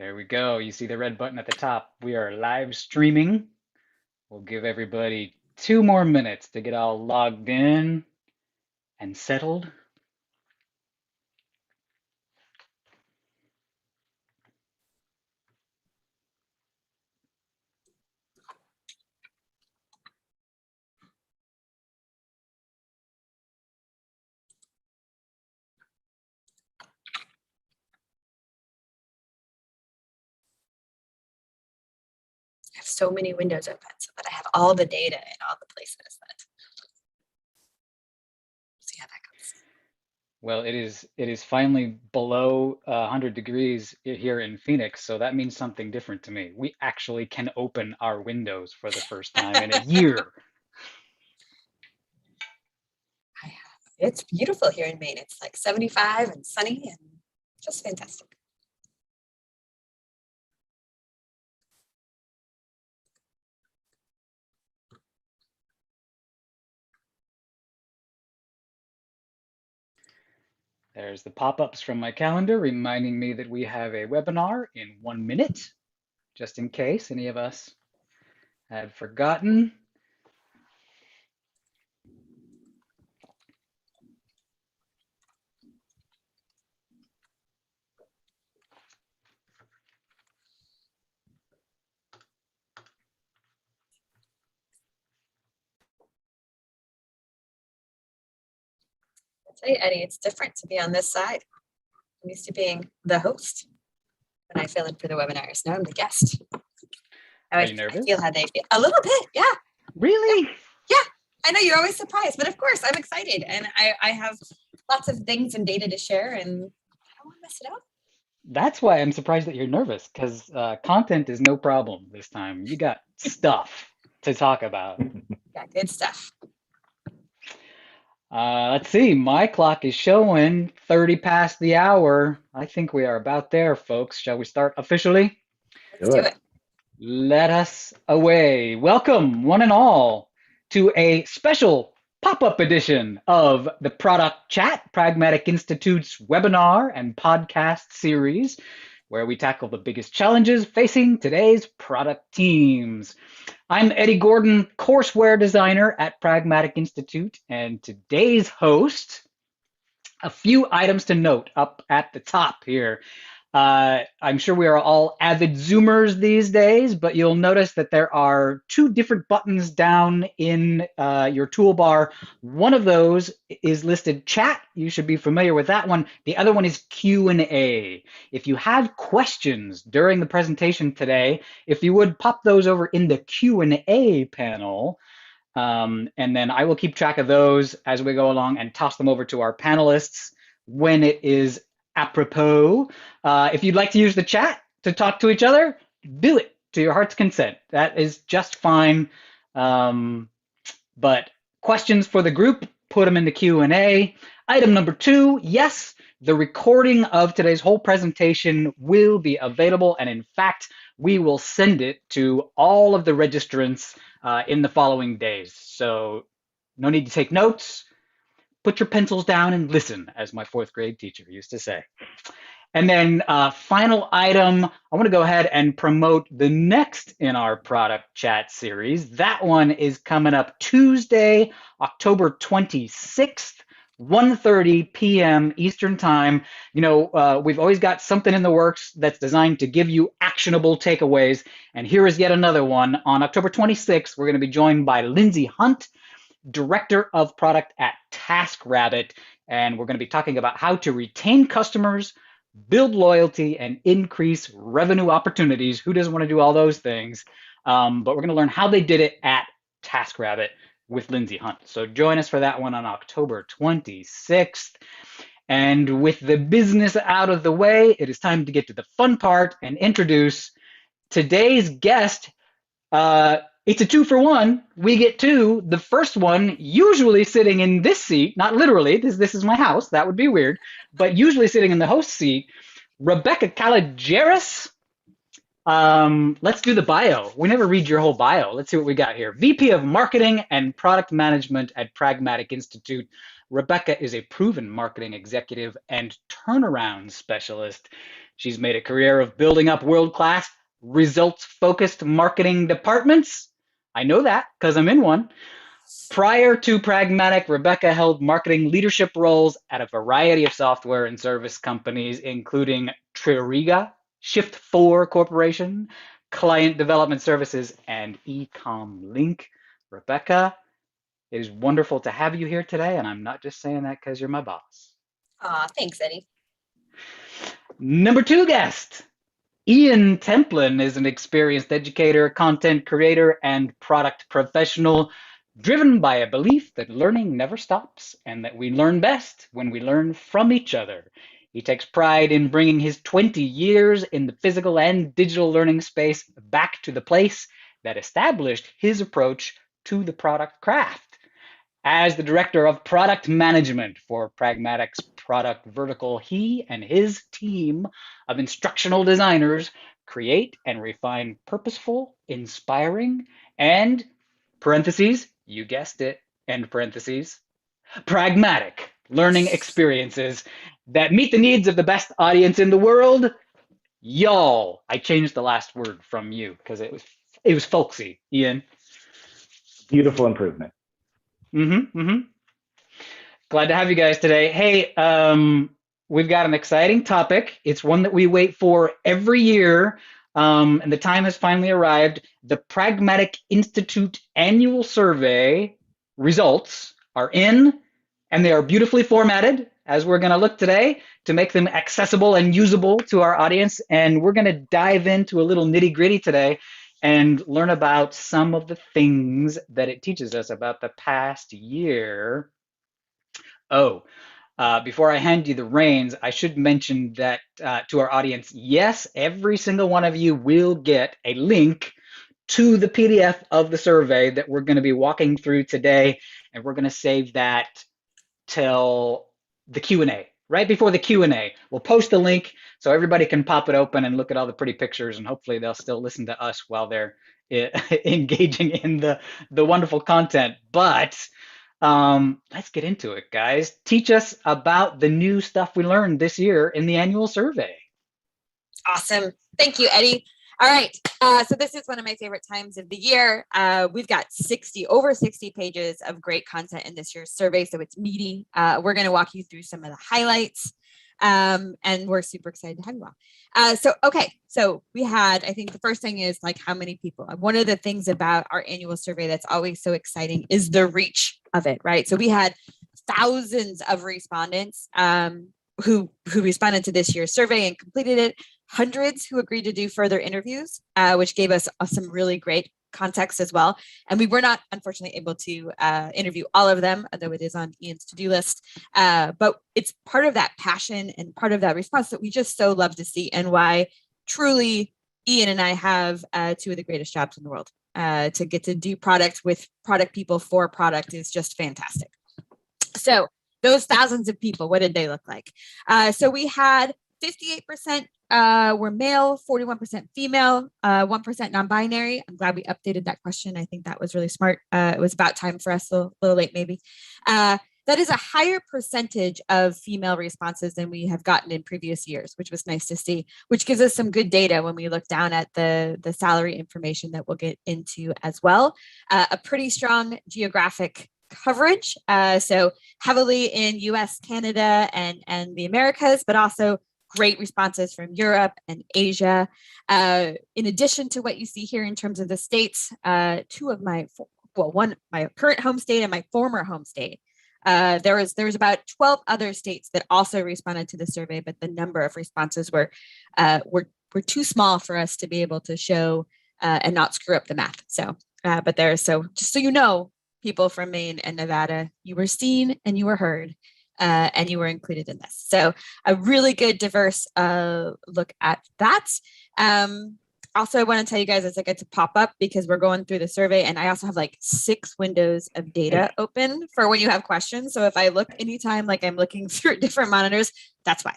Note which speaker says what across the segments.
Speaker 1: There we go. You see the red button at the top. We are live streaming. We'll give everybody 2 more minutes to get all logged in and settled.
Speaker 2: I have so many windows open so that I have all the data in all the places. See how that goes.
Speaker 1: Well, it is finally below 100 degrees here in Phoenix, so that means something different to me. We actually can open our windows for the first time in a year.
Speaker 2: It's beautiful here in Maine. It's like 75 and sunny and just fantastic.
Speaker 1: There's the pop-ups from my calendar reminding me that we have a webinar in 1 minute, just in case any of us had forgotten.
Speaker 2: I'll tell you, Eddie, it's different to be on this side. I'm used to being the host when I fill in for the webinars. Now I'm the guest.
Speaker 1: Are you nervous?
Speaker 2: I feel how they feel. A little bit, yeah.
Speaker 1: Really?
Speaker 2: Yeah. I know you're always surprised, but of course I'm excited and I have lots of things and data to share and I don't want to mess it up.
Speaker 1: That's why I'm surprised that you're nervous, because content is no problem this time. You got stuff to talk about.
Speaker 2: Yeah, good stuff.
Speaker 1: Let's see, my clock is showing 30 past the hour. I think we are about there, folks. Shall we start officially?
Speaker 2: Let's do it.
Speaker 1: Let us away. Welcome, one and all, to a special pop-up edition of the Product Chat, Pragmatic Institute's webinar and podcast series, where we tackle the biggest challenges facing today's product teams. I'm Eddie Gordon, courseware designer at Pragmatic Institute, and today's host. A few items to note up at the top here. I'm sure we are all avid Zoomers these days, but you'll notice that there are two different buttons down in your toolbar. One of those is listed chat. You should be familiar with that one. The other one is Q&A. If you have questions during the presentation today, if you would pop those over in the Q&A panel, and then I will keep track of those as we go along and toss them over to our panelists when it is apropos. If you'd like to use the chat to talk to each other, do it to your heart's consent. That is just fine. But questions for the group, put them in the Q&A. Item number 2, yes, the recording of today's whole presentation will be available. And in fact, we will send it to all of the registrants in the following days. So no need to take notes. Put your pencils down and listen, as my 4th grade teacher used to say. And then final item, I want to go ahead and promote the next in our product chat series. That one is coming up Tuesday, October 26th. 1:30 p.m. Eastern Time. You know, we've always got something in the works that's designed to give you actionable takeaways. And here is yet another one. On October 26th, we're going to be joined by Lindsay Hunt, Director of Product at TaskRabbit. And we're going to be talking about how to retain customers, build loyalty, and increase revenue opportunities. Who doesn't want to do all those things? But we're going to learn how they did it at TaskRabbit with Lindsay Hunt. So join us for that one on October 26th. And with the business out of the way, it is time to get to the fun part and introduce today's guest. It's a 2-for-1. We get 2. The first one, usually sitting in this seat, not literally, this is my house, that would be weird, but usually sitting in the host seat, Rebecca Kalageris. Let's do the bio. We never read your whole bio. Let's see what we got here. VP of Marketing and Product Management at Pragmatic Institute. Rebecca is a proven marketing executive and turnaround specialist. She's made a career of building up world-class, results-focused marketing departments. I know that because I'm in one. Prior to Pragmatic, Rebecca held marketing leadership roles at a variety of software and service companies, including Tririga, Shift4 Corporation, Client Development Services, and EcomLink. Rebecca, it is wonderful to have you here today, and I'm not just saying that because you're my boss.
Speaker 2: Thanks, Eddie.
Speaker 1: Number 2 guest, Ian Templin is an experienced educator, content creator, and product professional driven by a belief that learning never stops and that we learn best when we learn from each other. He takes pride in bringing his 20 years in the physical and digital learning space back to the place that established his approach to the product craft. As the director of product management for Pragmatic's product vertical, he and his team of instructional designers create and refine purposeful, inspiring, and parentheses, you guessed it, end parentheses, pragmatic learning experiences that meet the needs of the best audience in the world. Y'all. I changed the last word from you because it was folksy, Ian.
Speaker 3: Beautiful improvement.
Speaker 1: Glad to have you guys today. Hey, we've got an exciting topic. It's one that we wait for every year, and the time has finally arrived. The Pragmatic Institute annual survey results are in, and they are beautifully formatted, as we're going to look today, to make them accessible and usable to our audience. And we're going to dive into a little nitty-gritty today and learn about some of the things that it teaches us about the past year. Before I hand you the reins, I should mention that to our audience, yes, every single one of you will get a link to the PDF of the survey that we're going to be walking through today, and we're going to save that till the Q&A. Right before the Q&A, we'll post the link so everybody can pop it open and look at all the pretty pictures, and hopefully they'll still listen to us while they're engaging in the wonderful content. But let's get into it, guys. Teach us about the new stuff we learned this year in the annual survey.
Speaker 2: Awesome. Thank you, Eddie. All right. So this is one of my favorite times of the year. We've got over 60 pages of great content in this year's survey, so it's meaty. We're going to walk you through some of the highlights, and we're super excited to have you all. So we had, I think the first thing is like how many people. One of the things about our annual survey that's always so exciting is the reach of it, right? So we had thousands of respondents who responded to this year's survey and completed it, hundreds who agreed to do further interviews, which gave us some really great context as well. And we were not, unfortunately, able to interview all of them, although it is on Ian's to-do list. But it's part of that passion and part of that response that we just so love to see, and why truly Ian and I have two of the greatest jobs in the world. To get to do product with product people for product is just fantastic. So those thousands of people, what did they look like? So we had 58% were male, 41% female, 1% non-binary. I'm glad we updated that question. I think that was really smart. It was about time for us, a little late maybe. That is a higher percentage of female responses than we have gotten in previous years, which was nice to see, which gives us some good data when we look down at the salary information that we'll get into as well. A pretty strong geographic coverage, so heavily in US, Canada, and the Americas, but also great responses from Europe and Asia. In addition to what you see here in terms of the states, my current home state and my former home state, there was about 12 other states that also responded to the survey, but the number of responses were too small for us to be able to show and not screw up the math. So just so you know, people from Maine and Nevada, you were seen and you were heard, and you were included in this. So a really good diverse look at that. Also, I want to tell you guys as I get to pop up, because we're going through the survey, and I also have like 6 windows of data open for when you have questions. So if I look anytime like I'm looking through different monitors, that's why.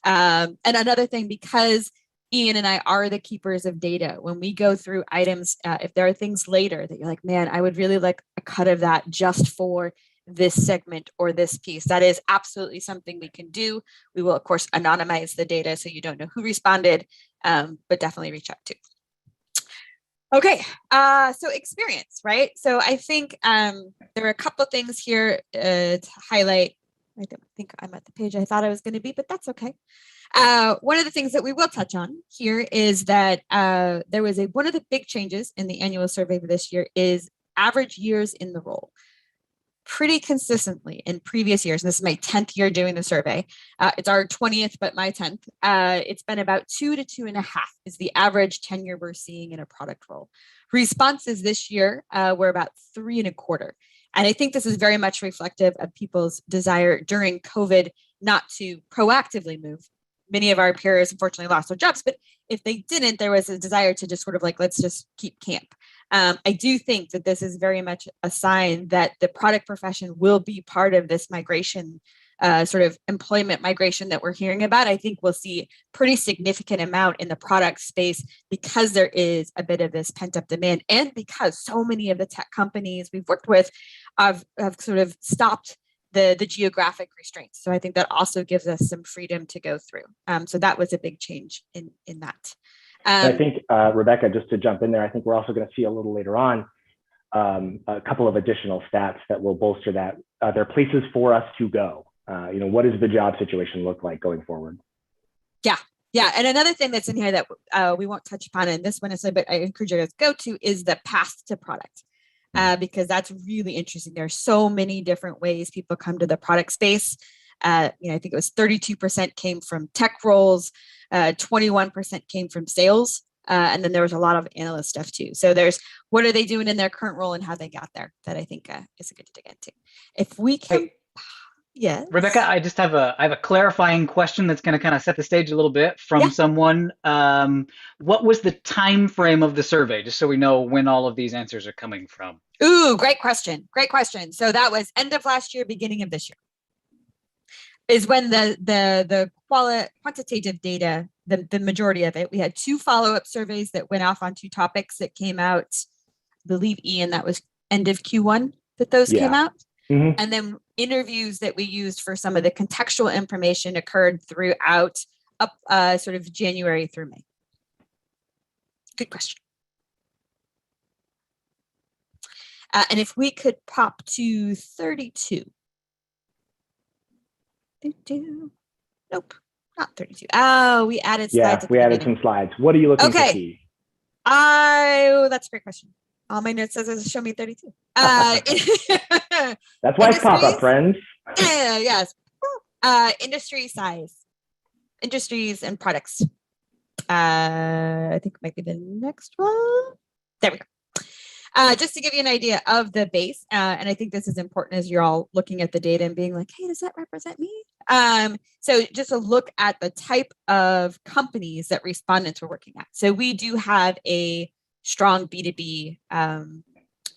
Speaker 2: And another thing, because Ian and I are the keepers of data, when we go through items, if there are things later that you're like, man, I would really like a cut of that just for this segment or this piece. That is absolutely something we can do. We will, of course, anonymize the data so you don't know who responded, but definitely reach out to. Okay, so experience, right? So I think there are a couple of things here to highlight. I don't think I'm at the page I thought I was going to be, but that's okay. One of the things that we will touch on here is that there was one of the big changes in the annual survey for this year is average years in the role. Pretty consistently in previous years, and this is my 10th year doing the survey. It's our 20th, but my 10th. It's been about 2 to 2.5 is the average tenure we're seeing in a product role. Responses this year were about 3.25. And I think this is very much reflective of people's desire during COVID not to proactively move. Many of our peers unfortunately lost their jobs, but if they didn't, there was a desire to just sort of like, let's just keep camp. I do think that this is very much a sign that the product profession will be part of this migration, sort of employment migration that we're hearing about. I think we'll see pretty significant amount in the product space because there is a bit of this pent up demand, and because so many of the tech companies we've worked with have sort of stopped the geographic restraints. So I think that also gives us some freedom to go through. So that was a big change in that.
Speaker 3: I think, Rebecca, just to jump in there, I think we're also going to see a little later on a couple of additional stats that will bolster that. There are places for us to go. What does the job situation look like going forward?
Speaker 2: Yeah. And another thing that's in here that we won't touch upon in this one, but I encourage you guys to go to is the path to product. Because that's really interesting. There are so many different ways people come to the product space. I think it was 32% came from tech roles, 21% came from sales, and then there was a lot of analyst stuff too. So there's what are they doing in their current role and how they got there that I think is good to dig into. If we can, yes.
Speaker 1: Rebecca, I just have a clarifying question that's going to kind of set the stage a little bit from someone. What was the time frame of the survey, just so we know when all of these answers are coming from?
Speaker 2: Ooh, great question. Great question. So that was end of last year, beginning of this year, is when the quantitative data, the majority of it. We had 2 follow-up surveys that went off on 2 topics that came out, I believe, Ian, that was end of Q1 that those came out. Mm-hmm. And then interviews that we used for some of the contextual information occurred throughout up sort of January through May. Good question. And if we could pop to 32. Nope, not 32. Oh, we added slides.
Speaker 3: Yeah, we added some slides. What are you looking to see?
Speaker 2: That's a great question. All my notes says show me 32.
Speaker 3: That's why it's pop-up, friends.
Speaker 2: Yes. Industry size. Industries and products. I think it might be the next one. There we go. Just to give you an idea of the base, and I think this is important as you're all looking at the data and being like, hey, does that represent me? So just a look at the type of companies that respondents were working at. So we do have a strong B2B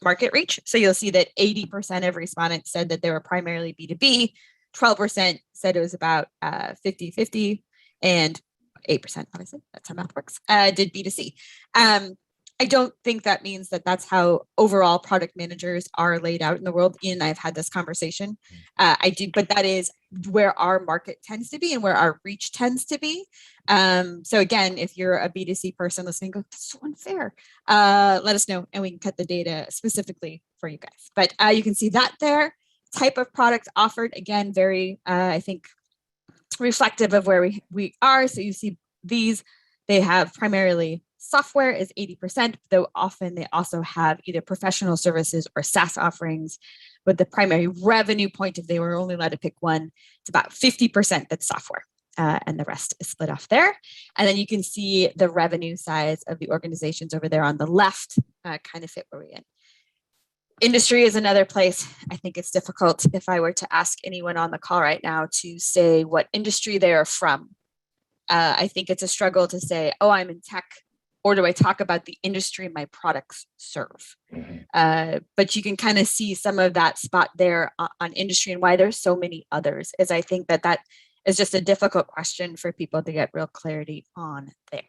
Speaker 2: market reach. So you'll see that 80% of respondents said that they were primarily B2B, 12% said it was about 50-50, and 8%, obviously, that's how math works, did B2C. I don't think that means that that's how overall product managers are laid out in the world. Ian and I have had this conversation. I do, but that is where our market tends to be and where our reach tends to be. So again, if you're a B2C person listening, go, that's so unfair. Let us know and we can cut the data specifically for you guys. But you can see that there. Type of product offered, again, very, I think, reflective of where we are. So you see these, they have primarily software is 80%, though often they also have either professional services or SaaS offerings. But the primary revenue point, if they were only allowed to pick one, it's about 50% that's software, and the rest is split off there. And then you can see the revenue size of the organizations over there on the left, kind of fit where we're in. Industry is another place. I think it's difficult if I were to ask anyone on the call right now to say what industry they are from. I think it's a struggle to say, oh, I'm in tech, or do I talk about the industry my products serve? But you can kind of see some of that spot there on industry and why there's so many others, is I think that is just a difficult question for people to get real clarity on there.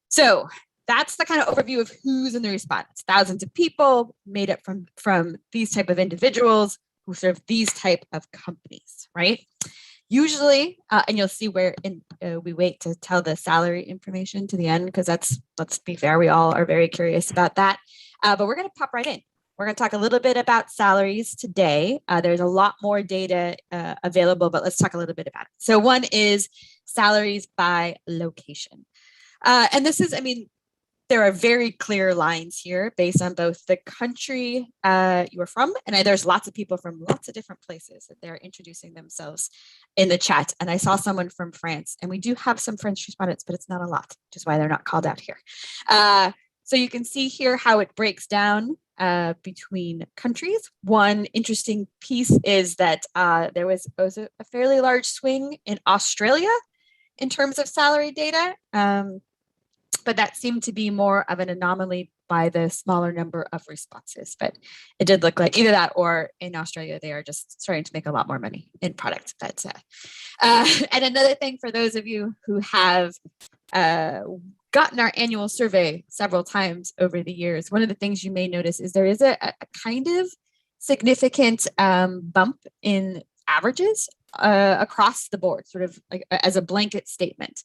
Speaker 2: So that's the kind of overview of who's in the response. Thousands of people made up from these type of individuals. sort of these type of companies, right? Usually, and you'll see where we wait to tell the salary information to the end, because let's be fair, we all are very curious about that. But we're going to pop right in. We're going to talk a little bit about salaries today. There's a lot more data available, but let's talk a little bit about it. So one is salaries by location. And this is, I mean, there are very clear lines here based on both the country you are from, and there's lots of people from lots of different places that they're introducing themselves in the chat. And I saw someone from France, and we do have some French respondents, but it's not a lot, which is why they're not called out here. So you can see here how it breaks down between countries. One interesting piece is that there was a fairly large swing in Australia in terms of salary data. But that seemed to be more of an anomaly by the smaller number of responses. But it did look like either that, or in Australia, they are just starting to make a lot more money in product. But, and another thing for those of you who have gotten our annual survey several times over the years, one of the things you may notice is there is a kind of significant bump in averages across the board, sort of like as a blanket statement.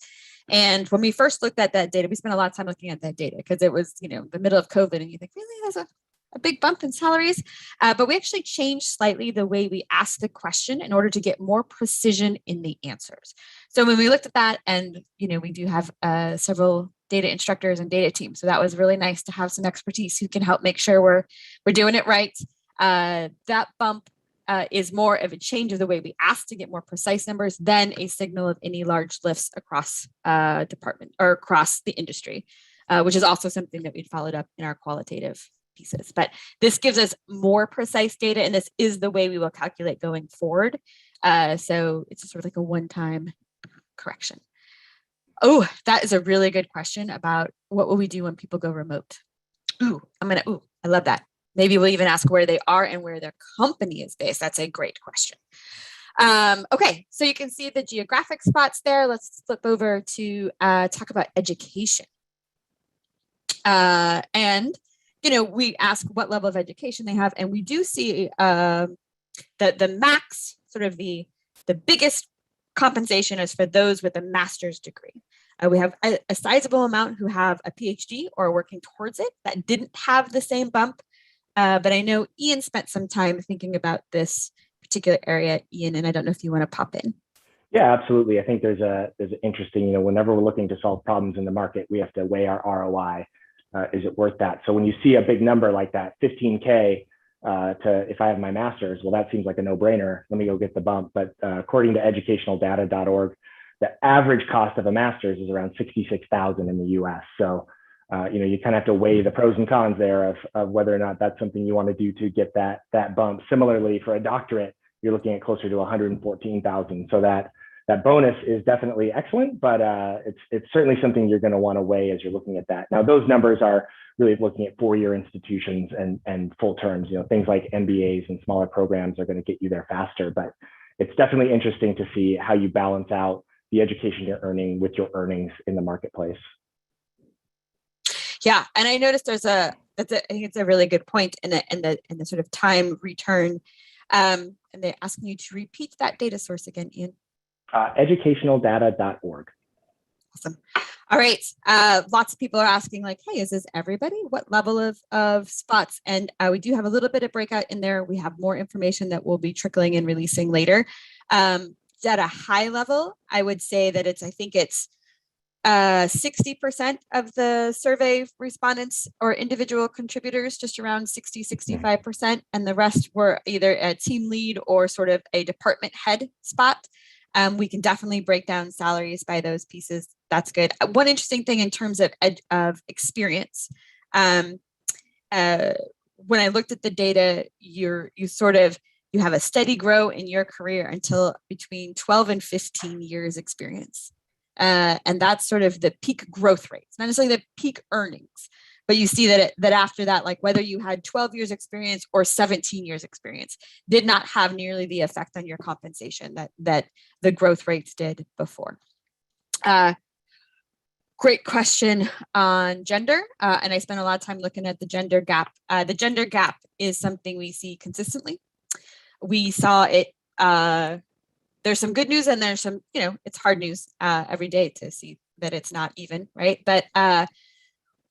Speaker 2: And when we first looked at that data, we spent a lot of time looking at that data because it was, the middle of COVID, and you think, really, there's a big bump in salaries? But we actually changed slightly the way we asked the question in order to get more precision in the answers. So when we looked at that, and, we do have several data instructors and data teams. So that was really nice to have some expertise who can help make sure we're doing it right. That bump is more of a change of the way we ask to get more precise numbers than a signal of any large lifts across department or across the industry, which is also something that we'd followed up in our qualitative pieces. But this gives us more precise data, and this is the way we will calculate going forward. So it's sort of like a one-time correction. Oh, that is a really good question about what will we do when people go remote? I love that. Maybe we'll even ask where they are and where their company is based. That's a great question. Okay, so you can see the geographic spots there. Let's flip over to talk about education. And, we ask what level of education they have, and we do see the max, sort of the biggest compensation is for those with a master's degree. We have a sizable amount who have a PhD or are working towards it that didn't have the same bump. But I know Ian spent some time thinking about this particular area, Ian, and I don't know if you want to pop in.
Speaker 3: Yeah, absolutely. I think there's an interesting, whenever we're looking to solve problems in the market, we have to weigh our ROI. Is it worth that? So when you see a big number like that, 15K if I have my master's, well, that seems like a no-brainer. Let me go get the bump. But according to educationaldata.org, the average cost of a master's is around $66,000 in the US. So you kind of have to weigh the pros and cons there of whether or not that's something you want to do to get that bump. Similarly, for a doctorate, you're looking at closer to 114,000. So that bonus is definitely excellent, but it's certainly something you're going to want to weigh as you're looking at that. Now, those numbers are really looking at four-year institutions and full terms. Things like MBAs and smaller programs are going to get you there faster, but it's definitely interesting to see how you balance out the education you're earning with your earnings in the marketplace.
Speaker 2: Yeah, and I noticed I think it's a really good point in the sort of time return. And they're asking you to repeat that data source again, Ian.
Speaker 3: Educationaldata.org.
Speaker 2: Awesome. All right. Lots of people are asking, like, hey, is this everybody? What level of spots? And we do have a little bit of breakout in there. We have more information that we'll be trickling and releasing later. At a high level, I would say that it's 60% of the survey respondents or individual contributors, just around 65%. And the rest were either a team lead or sort of a department head spot. We can definitely break down salaries by those pieces. That's good. One interesting thing in terms of experience, when I looked at the data, you have a steady grow in your career until between 12 and 15 years experience. And that's sort of the peak growth rates, not necessarily the peak earnings, but you see that after that, like whether you had 12 years experience or 17 years experience, did not have nearly the effect on your compensation that the growth rates did before. Great question on gender. And I spent a lot of time looking at the gender gap. The gender gap is something we see consistently. We saw it. There's some good news and there's some, it's hard news every day to see that it's not even, right? But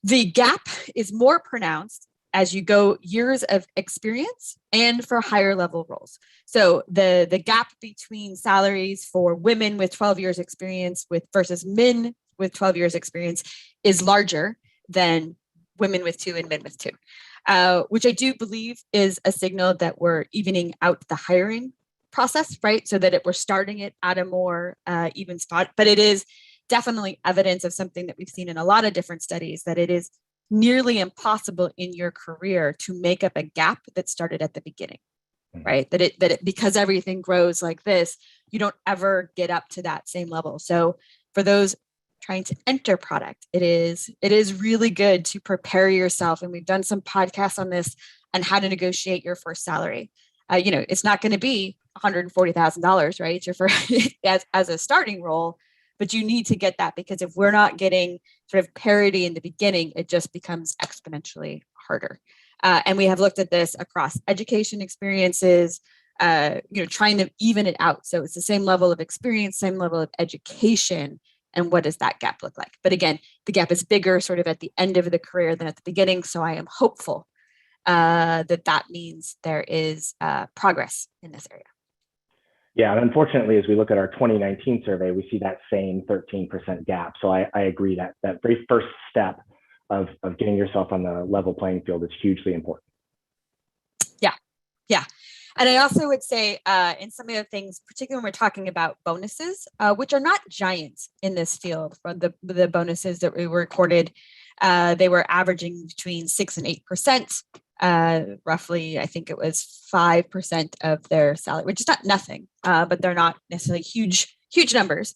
Speaker 2: the gap is more pronounced as you go years of experience and for higher level roles. So the gap between salaries for women with 12 years experience versus men with 12 years experience is larger than women with 2 and men with 2, which I do believe is a signal that we're evening out the hiring process, right? So that we're starting it at a more even spot, but it is definitely evidence of something that we've seen in a lot of different studies, that it is nearly impossible in your career to make up a gap that started at the beginning, right? That it because everything grows like this, you don't ever get up to that same level. So for those trying to enter product, it is really good to prepare yourself. And we've done some podcasts on this and how to negotiate your first salary. It's not going to be $140,000, right? It's your first as a starting role. But you need to get that, because if we're not getting sort of parity in the beginning, it just becomes exponentially harder. And we have looked at this across education experiences, trying to even it out. So it's the same level of experience, same level of education. And what does that gap look like? But again, the gap is bigger sort of at the end of the career than at the beginning. So I am hopeful that means there is progress in this area.
Speaker 3: Yeah, and unfortunately, as we look at our 2019 survey, we see that same 13% gap. So I agree that very first step of getting yourself on the level playing field is hugely important.
Speaker 2: Yeah. And I also would say in some of the things, particularly when we're talking about bonuses, which are not giant in this field, from the bonuses that we recorded, they were averaging between 6 and 8%. Roughly, I think it was 5% of their salary, which is not nothing, but they're not necessarily huge numbers.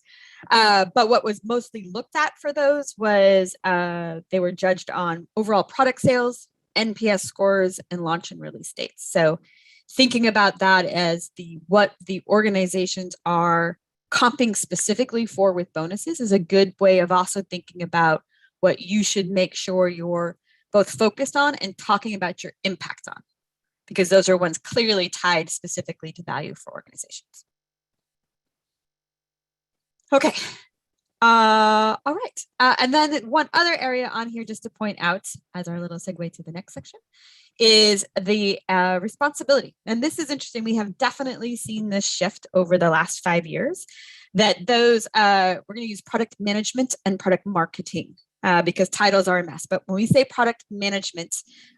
Speaker 2: But what was mostly looked at for those was they were judged on overall product sales, NPS scores, and launch and release dates. So thinking about that as what the organizations are comping specifically for with bonuses is a good way of also thinking about what you should make sure you're both focused on and talking about your impact on, because those are ones clearly tied specifically to value for organizations. Okay. All right. And then one other area on here, just to point out as our little segue to the next section, is the responsibility. And this is interesting. We have definitely seen this shift over the last 5 years, that those, we're going to use product management and product marketing because titles are a mess. But when we say product management,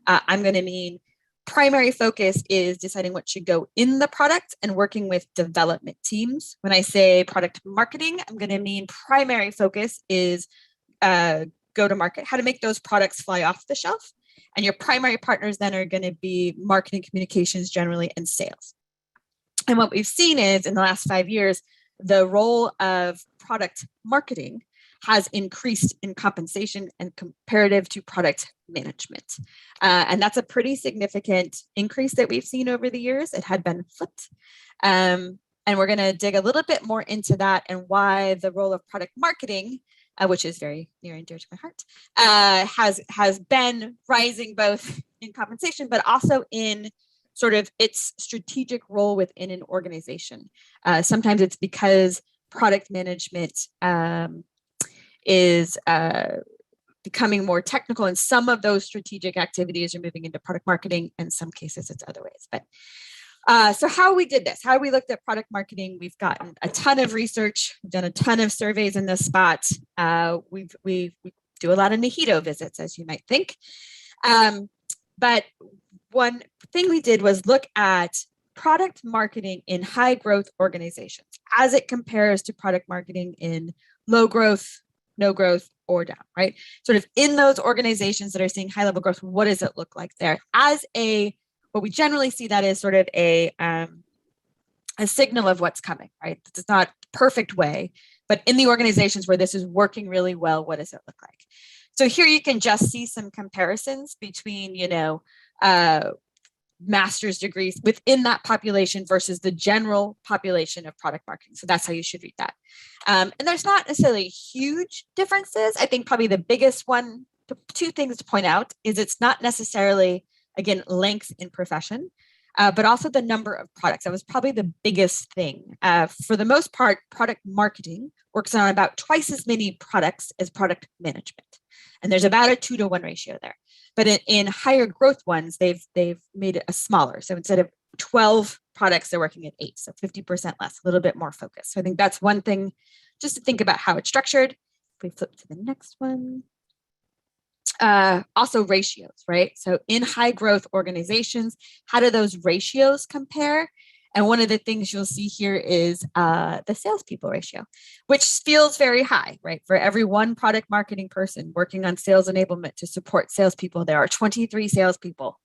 Speaker 2: I'm going to mean primary focus is deciding what should go in the product and working with development teams. When I say product marketing, I'm going to mean primary focus is go to market, how to make those products fly off the shelf. And your primary partners then are going to be marketing, communications generally, and sales. And what we've seen is in the last 5 years, the role of product marketing has increased in compensation and comparative to product management. And that's a pretty significant increase that we've seen over the years. It had been flipped. And we're going to dig a little bit more into that and why the role of product marketing, which is very near and dear to my heart, has been rising both in compensation, but also in sort of its strategic role within an organization. Sometimes it's because product management is becoming more technical, and some of those strategic activities are moving into product marketing. In some cases, it's other ways. But so how we did this, how we looked at product marketing, we've gotten a ton of research, we've done a ton of surveys in this spot. We do a lot of Nahito visits, as you might think. But one thing we did was look at product marketing in high growth organizations as it compares to product marketing in low growth, no growth, or down, right? Sort of in those organizations that are seeing high level growth, what does it look like there? What we generally see that is sort of a signal of what's coming, right? It's not perfect way, but in the organizations where this is working really well, what does it look like? So here you can just see some comparisons between, master's degrees within that population versus the general population of product marketing. So that's how you should read that. And there's not necessarily huge differences. I think probably the biggest one, two things to point out is it's not necessarily, again, length in profession. but also the number of products. That was probably the biggest thing. For the most part, product marketing works on about twice as many products as product management. And there's about a 2-to-1 ratio there. But in higher growth ones, they've made it a smaller. So instead of 12 products, they're working at 8, so 50% less, a little bit more focused. So I think that's one thing just to think about how it's structured. If we flip to the next one. Also ratios, right? So in high growth organizations, how do those ratios compare? And one of the things you'll see here is the salespeople ratio, which feels very high, right? For every one product marketing person working on sales enablement to support salespeople, there are 23 salespeople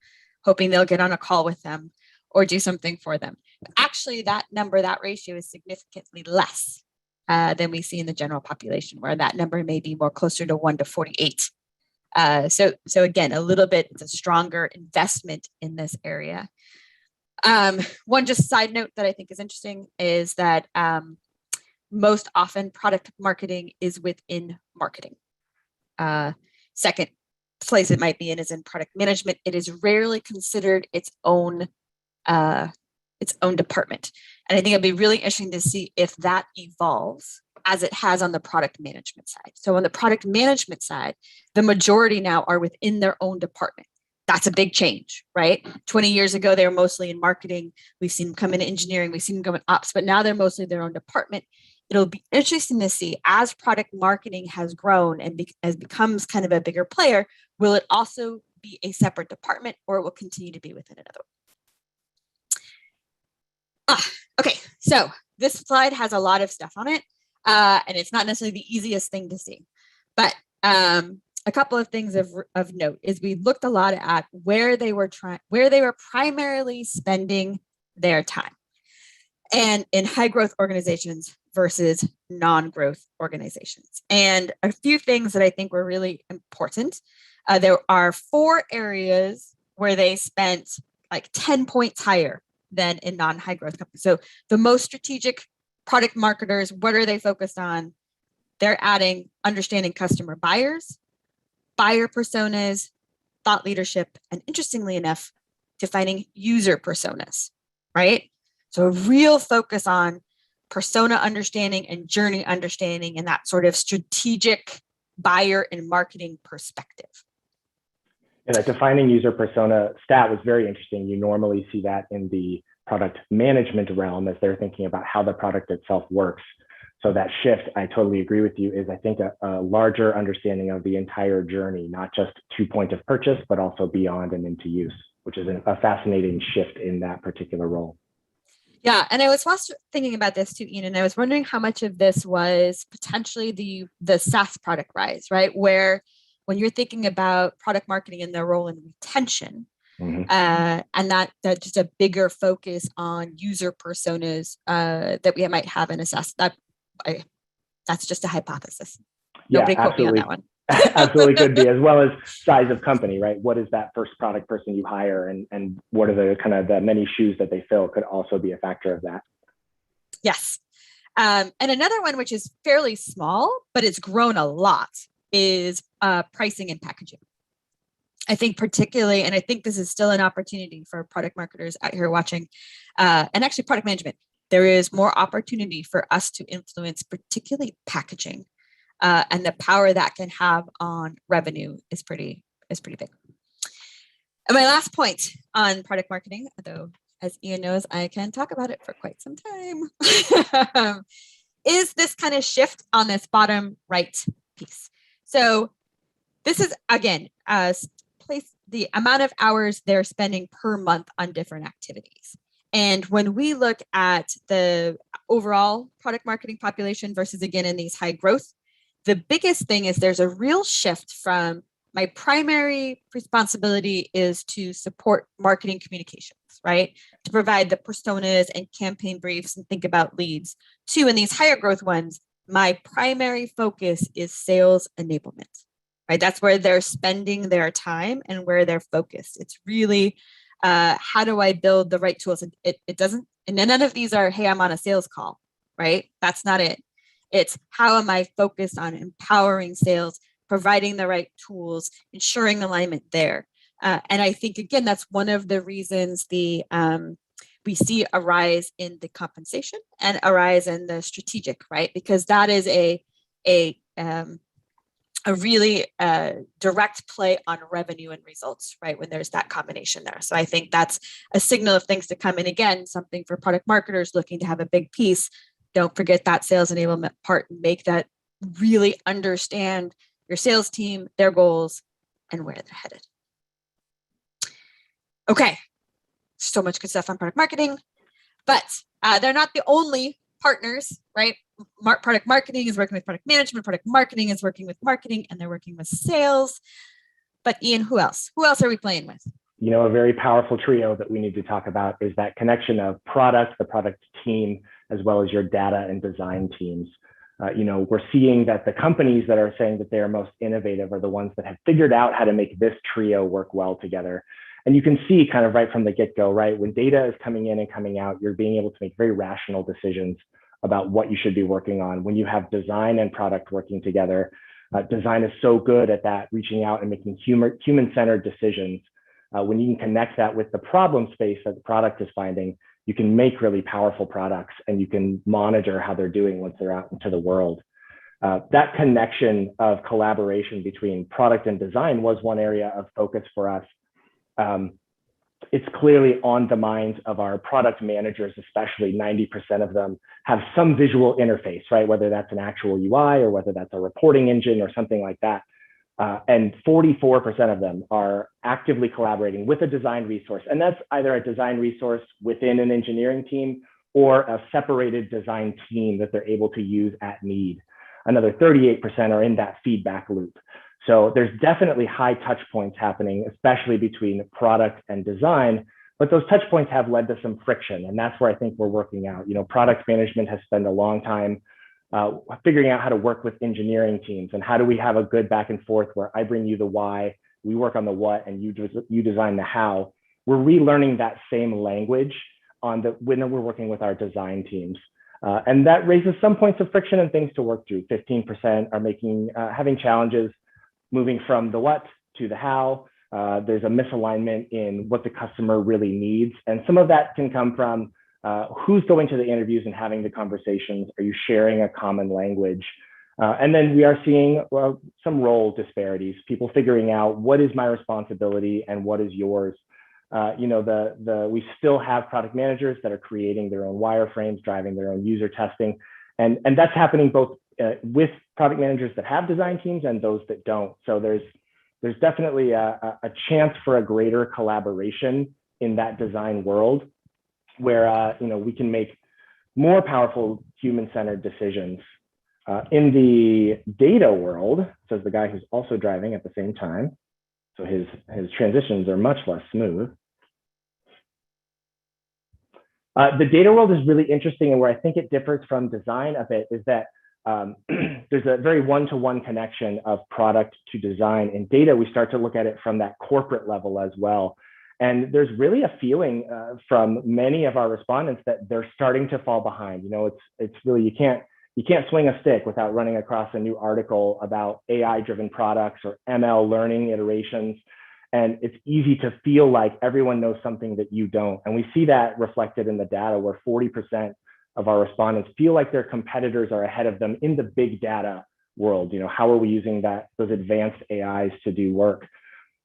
Speaker 2: hoping they'll get on a call with them or do something for them. But actually, that number, that ratio is significantly less than we see in the general population, where that number may be more closer to 1 to 48. So again, a little bit, it's a stronger investment in this area. One just side note that I think is interesting is that most often product marketing is within marketing. Second place it might be in is in product management. It is rarely considered its own department. And I think it'll be really interesting to see if that evolves as it has on the product management side. So on the product management side, the majority now are within their own department. That's a big change, right? 20 years ago, they were mostly in marketing. We've seen them come into engineering. We've seen them go in ops, but now they're mostly their own department. It'll be interesting to see as product marketing has grown and as becomes kind of a bigger player, will it also be a separate department or it will continue to be within another one? Okay, so this slide has a lot of stuff on it, and it's not necessarily the easiest thing to see, but a couple of things of note is we looked a lot at where they were primarily spending their time, and in high growth organizations versus non-growth organizations. And a few things that I think were really important. There are 4 areas where they spent like 10 points higher than in non-high growth companies. So the most strategic product marketers, what are they focused on? They're adding understanding customer buyers, buyer personas, thought leadership, and interestingly enough, defining user personas, right? So a real focus on persona understanding and journey understanding and that sort of strategic buyer and marketing perspective.
Speaker 3: Yeah, that defining user persona stat was very interesting. You normally see that in the product management realm as they're thinking about how the product itself works. So that shift, I totally agree with you, is I think a larger understanding of the entire journey, not just to point of purchase, but also beyond and into use, which is a fascinating shift in that particular role.
Speaker 2: Yeah, and I was thinking about this too, Ian, and I was wondering how much of this was potentially the SaaS product rise, right? Where when you're thinking about product marketing and their role in retention, and that just a bigger focus on user personas that we might have in a SaaS, that's just a hypothesis. Nobody quote me on that one.
Speaker 3: Absolutely could be, as well as size of company, right? What is that first product person you hire, and what are the kind of the many shoes that they fill could also be a factor of that.
Speaker 2: Yes. And another one, which is fairly small, but it's grown a lot, is pricing and packaging. I think particularly, and I think this is still an opportunity for product marketers out here watching, and actually product management, there is more opportunity for us to influence particularly packaging. And the power that can have on revenue is pretty big. And my last point on product marketing, although as Ian knows, I can talk about it for quite some time, is this kind of shift on this bottom right piece. So this is, again, the amount of hours they're spending per month on different activities. And when we look at the overall product marketing population versus, again, in these high growth, the biggest thing is there's a real shift from my primary responsibility is to support marketing communications, right? To provide the personas and campaign briefs and think about leads. To, in these higher growth ones, my primary focus is sales enablement, right? That's where they're spending their time and where they're focused. It's really, how do I build the right tools? It doesn't, and none of these are, hey, I'm on a sales call, right? That's not it. It's how am I focused on empowering sales, providing the right tools, ensuring alignment there. And I think, again, that's one of the reasons we see a rise in the compensation and a rise in the strategic, right? Because that is a really direct play on revenue and results, right? When there's that combination there. So I think that's a signal of things to come. And again, something for product marketers looking to have a big piece. Don't forget that sales enablement part. Make that really understand your sales team, their goals, and where they're headed. Okay, so much good stuff on product marketing, but they're not the only partners, right? Product marketing is working with product management, product marketing is working with marketing, and they're working with sales. But Ian, who else? Who else are we playing with?
Speaker 3: You know, a very powerful trio that we need to talk about is that connection of product, the product team, as well as your data and design teams. You know, we're seeing that the companies that are saying that they are most innovative are the ones that have figured out how to make this trio work well together. And you can see kind of right from the get-go, right? When data is coming in and coming out, you're being able to make very rational decisions about what you should be working on. When you have design and product working together, design is so good at that, reaching out and making human-centered decisions. When you can connect that with the problem space that the product is finding, you can make really powerful products and you can monitor how they're doing once they're out into the world. That connection of collaboration between product and design was one area of focus for us. It's clearly on the minds of our product managers, especially 90% of them have some visual interface, right? Whether that's an actual UI or whether that's a reporting engine or something like that. And 44% of them are actively collaborating with a design resource. And that's either a design resource within an engineering team or a separated design team that they're able to use at need. Another 38% are in that feedback loop. So there's definitely high touch points happening, especially between product and design, but those touch points have led to some friction. And that's where I think we're working out. You know, product management has spent a long time figuring out how to work with engineering teams and how do we have a good back and forth where I bring you the why, we work on the what, and you design the how. We're relearning that same language when we're working with our design teams. And that raises some points of friction and things to work through. 15% are having challenges moving from the what to the how. There's a misalignment in what the customer really needs. And some of that can come from who's going to the interviews and having the conversations. Are you sharing a common language? And then we are seeing some role disparities, people figuring out what is my responsibility and what is yours. You know, we still have product managers that are creating their own wireframes, driving their own user testing. And that's happening both with product managers that have design teams and those that don't. So there's definitely a chance for a greater collaboration in that design world where you know, we can make more powerful human-centered decisions. In the data world, says the guy who's also driving at the same time, so his transitions are much less smooth. The data world is really interesting, and where I think it differs from design a bit is that there's a very one-to-one connection of product to design. In data, we start to look at it from that corporate level as well. And there's really a feeling from many of our respondents that they're starting to fall behind. You know, it's really, you can't swing a stick without running across a new article about AI-driven products or ML learning iterations. And it's easy to feel like everyone knows something that you don't. And we see that reflected in the data where 40% of our respondents feel like their competitors are ahead of them in the big data world. You know, how are we using those advanced AIs to do work?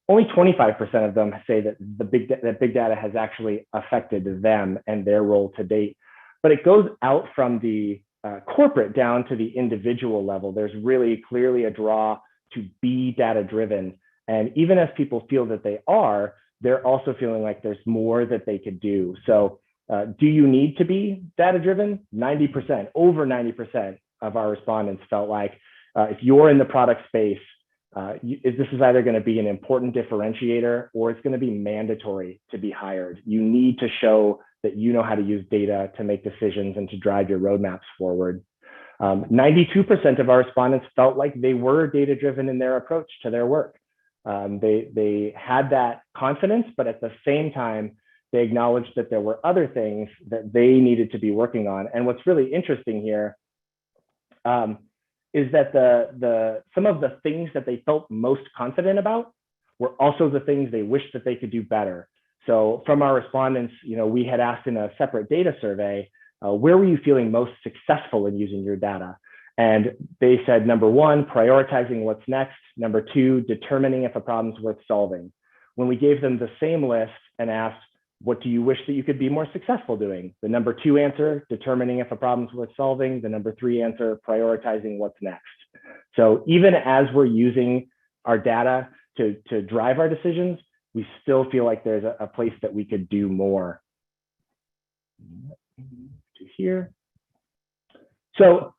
Speaker 3: Only 25% of them say that big data has actually affected them and their role to date. But it goes out from the corporate down to the individual level. There's really clearly a draw to be data-driven. And even as people feel that they are, they're also feeling like there's more that they could do. So do you need to be data-driven? 90%, over 90% of our respondents felt like if you're in the product space, this is either going to be an important differentiator or it's going to be mandatory to be hired. You need to show that you know how to use data to make decisions and to drive your roadmaps forward. 92% of our respondents felt like they were data-driven in their approach to their work. They had that confidence, but at the same time, they acknowledged that there were other things that they needed to be working on. And what's really interesting here is that some of the things that they felt most confident about were also the things they wished that they could do better. So from our respondents, we had asked in a separate data survey, where were you feeling most successful in using your data? And they said, number one, prioritizing what's next. Number two, determining if a problem's worth solving. When we gave them the same list and asked, what do you wish that you could be more successful doing? The number two answer, determining if a problem's worth solving. The number three answer, prioritizing what's next. So even as we're using our data to drive our decisions, we still feel like there's a place that we could do more. To here. So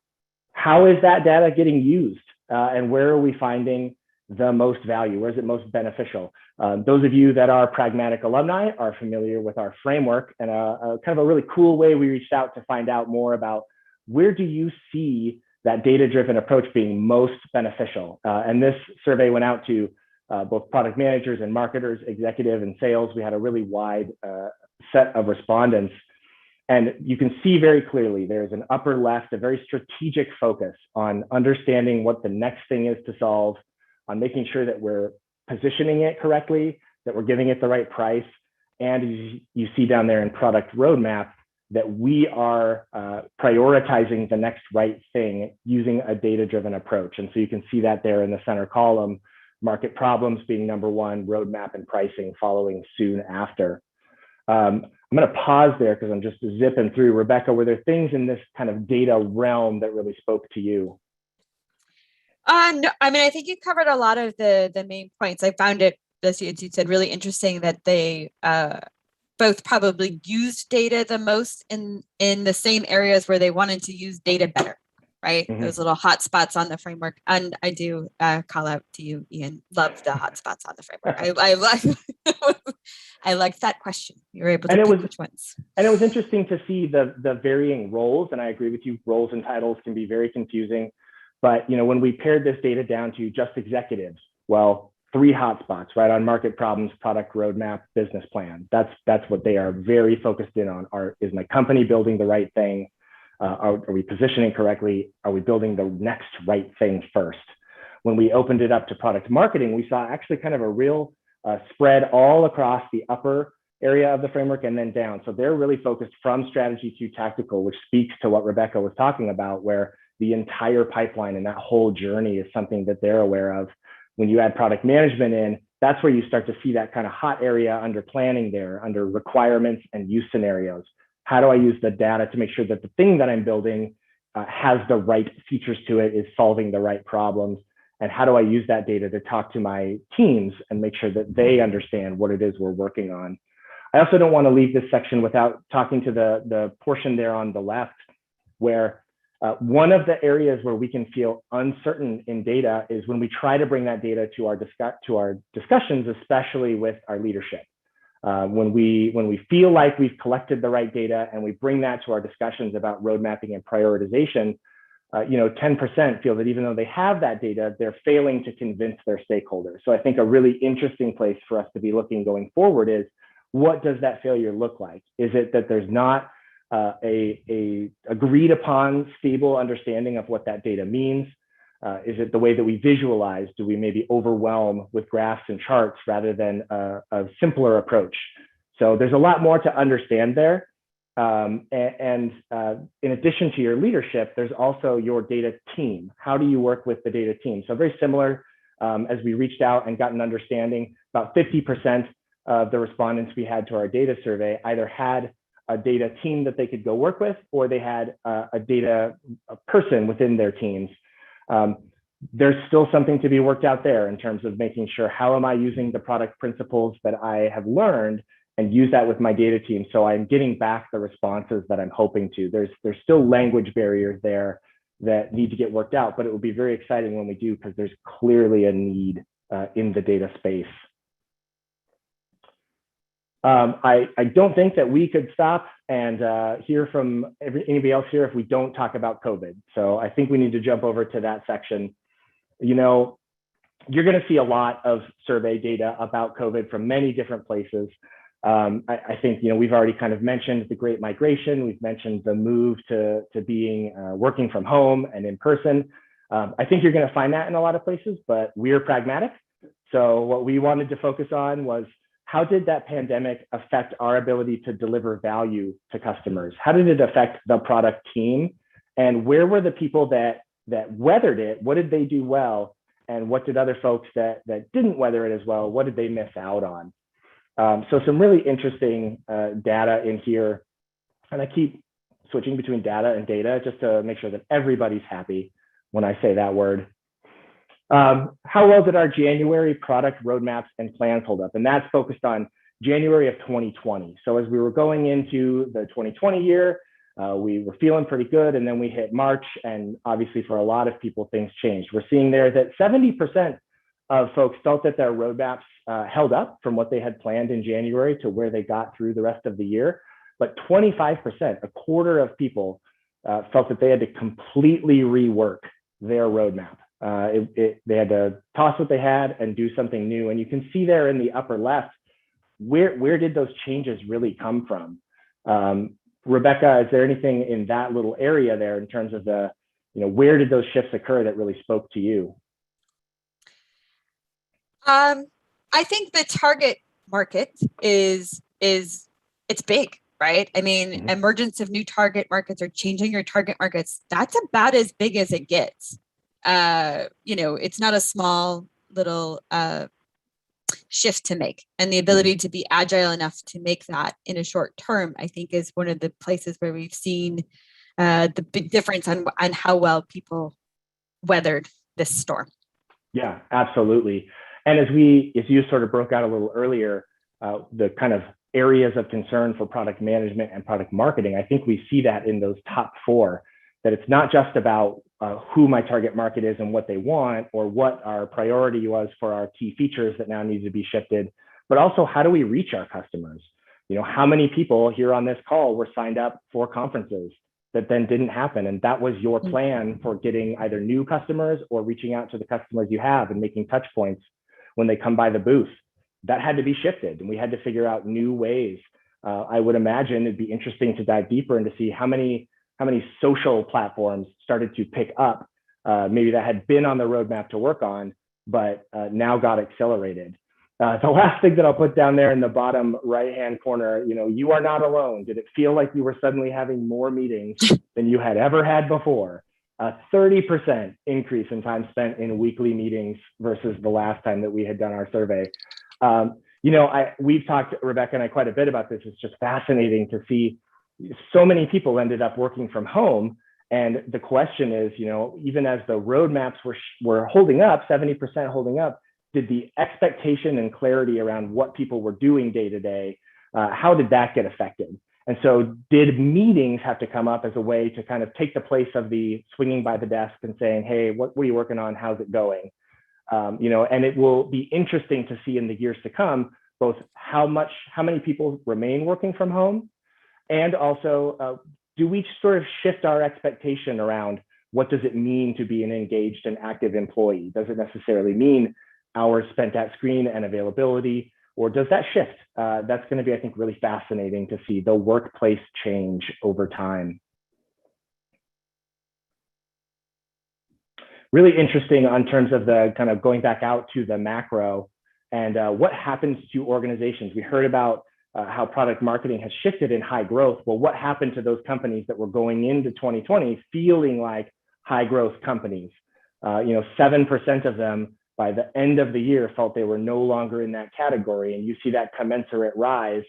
Speaker 3: how is that data getting used? And where are we finding the most value? Where is it most beneficial? Those of you that are Pragmatic alumni are familiar with our framework, and a kind of a really cool way we reached out to find out more about where do you see that data-driven approach being most beneficial. And this survey went out to both product managers and marketers, executive and sales. We had a really wide set of respondents. And you can see very clearly there's an upper left, a very strategic focus on understanding what the next thing is to solve, on making sure that we're positioning it correctly, that we're giving it the right price. And you see down there in product roadmap that we are prioritizing the next right thing using a data-driven approach. And so you can see that there in the center column, market problems being number one, roadmap and pricing following soon after. I'm going to pause there because I'm just zipping through. Rebecca, were there things in this kind of data realm that really spoke to you?
Speaker 2: No, I mean, I think you covered a lot of the main points. I found it, as you said, really interesting that they both probably used data the most in the same areas where they wanted to use data better, right? Mm-hmm. Those little hotspots on the framework. And I do call out to you, Ian, love the hotspots on the framework. I liked that question. You were able to pick which ones.
Speaker 3: And it was interesting to see the varying roles. And I agree with you, roles and titles can be very confusing. But when we pared this data down to just executives, well, 3 hotspots, right, on market problems, product roadmap, business plan. That's what they are very focused in on. Is my company building the right thing? Are we positioning correctly? Are we building the next right thing first? When we opened it up to product marketing, we saw actually kind of a real spread all across the upper area of the framework and then down. So they're really focused from strategy to tactical, which speaks to what Rebecca was talking about, where the entire pipeline and that whole journey is something that they're aware of. When you add product management in, that's where you start to see that kind of hot area under planning there, under requirements and use scenarios. How do I use the data to make sure that the thing that I'm building has the right features to it, is solving the right problems? And how do I use that data to talk to my teams and make sure that they understand what it is we're working on? I also don't want to leave this section without talking to the portion there on the left, where one of the areas where we can feel uncertain in data is when we try to bring that data to our discussions, especially with our leadership. When we feel like we've collected the right data and we bring that to our discussions about road mapping and prioritization, 10% feel that even though they have that data, they're failing to convince their stakeholders. So I think a really interesting place for us to be looking going forward is, what does that failure look like? Is it that there's not a agreed upon stable understanding of what that data means? Is it the way that we visualize? Do we maybe overwhelm with graphs and charts rather than a simpler approach? So there's a lot more to understand there. And in addition to your leadership, there's also your data team. How do you work with the data team? So very similar, as we reached out and got an understanding, about 50% of the respondents we had to our data survey either had a data team that they could go work with, or they had a person within their teams. There's still something to be worked out there in terms of making sure, how am I using the product principles that I have learned and use that with my data team, so I'm getting back the responses that I'm hoping to. There's still language barriers there that need to get worked out, but it will be very exciting when we do, because there's clearly a need in the data space. I don't think that we could stop and hear from anybody else here if we don't talk about COVID. So I think we need to jump over to that section. You're going to see a lot of survey data about COVID from many different places. I think, we've already kind of mentioned the great migration. We've mentioned the move to being working from home and in person. I think you're going to find that in a lot of places, but we're Pragmatic. So what we wanted to focus on was, how did that pandemic affect our ability to deliver value to customers? How did it affect the product team? And where were the people that weathered it? What did they do well? And what did other folks that didn't weather it as well, what did they miss out on? So some really interesting data in here. And I keep switching between data and data just to make sure that everybody's happy when I say that word. How well did our January product roadmaps and plans hold up? And that's focused on January of 2020. So as we were going into the 2020 year, we were feeling pretty good. And then we hit March. And obviously for a lot of people, things changed. We're seeing there that 70% of folks felt that their roadmaps held up from what they had planned in January to where they got through the rest of the year. But 25%, a quarter of people felt that they had to completely rework their roadmap. They had to toss what they had and do something new. And you can see there in the upper left, where did those changes really come from? Rebecca, is there anything in that little area there in terms of the, where did those shifts occur that really spoke to you?
Speaker 2: I think the target market is it's big, right? I mean, emergence of new target markets or changing your target markets, that's about as big as it gets. It's not a small little shift to make, and the ability to be agile enough to make that in a short term, I think, is one of the places where we've seen the big difference on how well people weathered this storm.
Speaker 3: Yeah, absolutely. And as you sort of broke out a little earlier, the kind of areas of concern for product management and product marketing, I think we see that in those top four, that it's not just about who my target market is and what they want, or what our priority was for our key features that now need to be shifted, but also how do we reach our customers? How many people here on this call were signed up for conferences that then didn't happen? And that was your plan for getting either new customers or reaching out to the customers you have and making touch points when they come by the booth. That had to be shifted, and we had to figure out new ways. I would imagine it'd be interesting to dive deeper and to see how many social platforms started to pick up, maybe that had been on the roadmap to work on, but now got accelerated. The last thing that I'll put down there in the bottom right-hand corner, you are not alone. Did it feel like you were suddenly having more meetings than you had ever had before? A 30% increase in time spent in weekly meetings versus the last time that we had done our survey. We've talked, Rebecca and I, quite a bit about this. It's just fascinating to see so many people ended up working from home. And the question is, even as the roadmaps were holding up, 70% holding up, did the expectation and clarity around what people were doing day to day, how did that get affected? And so did meetings have to come up as a way to kind of take the place of the swinging by the desk and saying, hey, what are you working on? How's it going? And it will be interesting to see in the years to come, both how many people remain working from home, and also do we sort of shift our expectation around what does it mean to be an engaged and active employee? Does it necessarily mean hours spent at screen and availability, or does that shift? That's going to be, I think, really fascinating to see the workplace change over time. Really interesting in terms of the kind of going back out to the macro and what happens to organizations. We heard about how product marketing has shifted in high growth. Well, what happened to those companies that were going into 2020 feeling like high growth companies? 7% of them by the end of the year felt they were no longer in that category. And you see that commensurate rise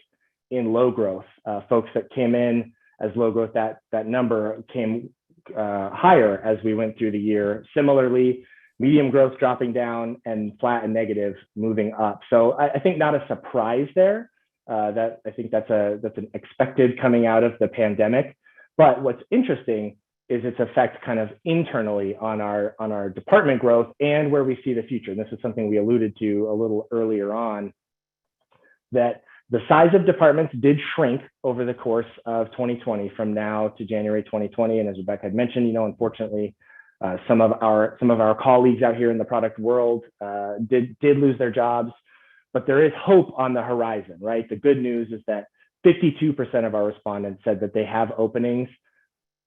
Speaker 3: in low growth. Folks that came in as low growth, that number came higher as we went through the year. Similarly, medium growth dropping down and flat and negative moving up. So I think not a surprise there. That I think that's an expected coming out of the pandemic. But what's interesting is its effect kind of internally on our department growth and where we see the future. And this is something we alluded to a little earlier on, that the size of departments did shrink over the course of 2020 from now to January 2020. And as Rebecca had mentioned, unfortunately, some of our colleagues out here in the product world did lose their jobs, but there is hope on the horizon, right? The good news is that 52% of our respondents said that they have openings.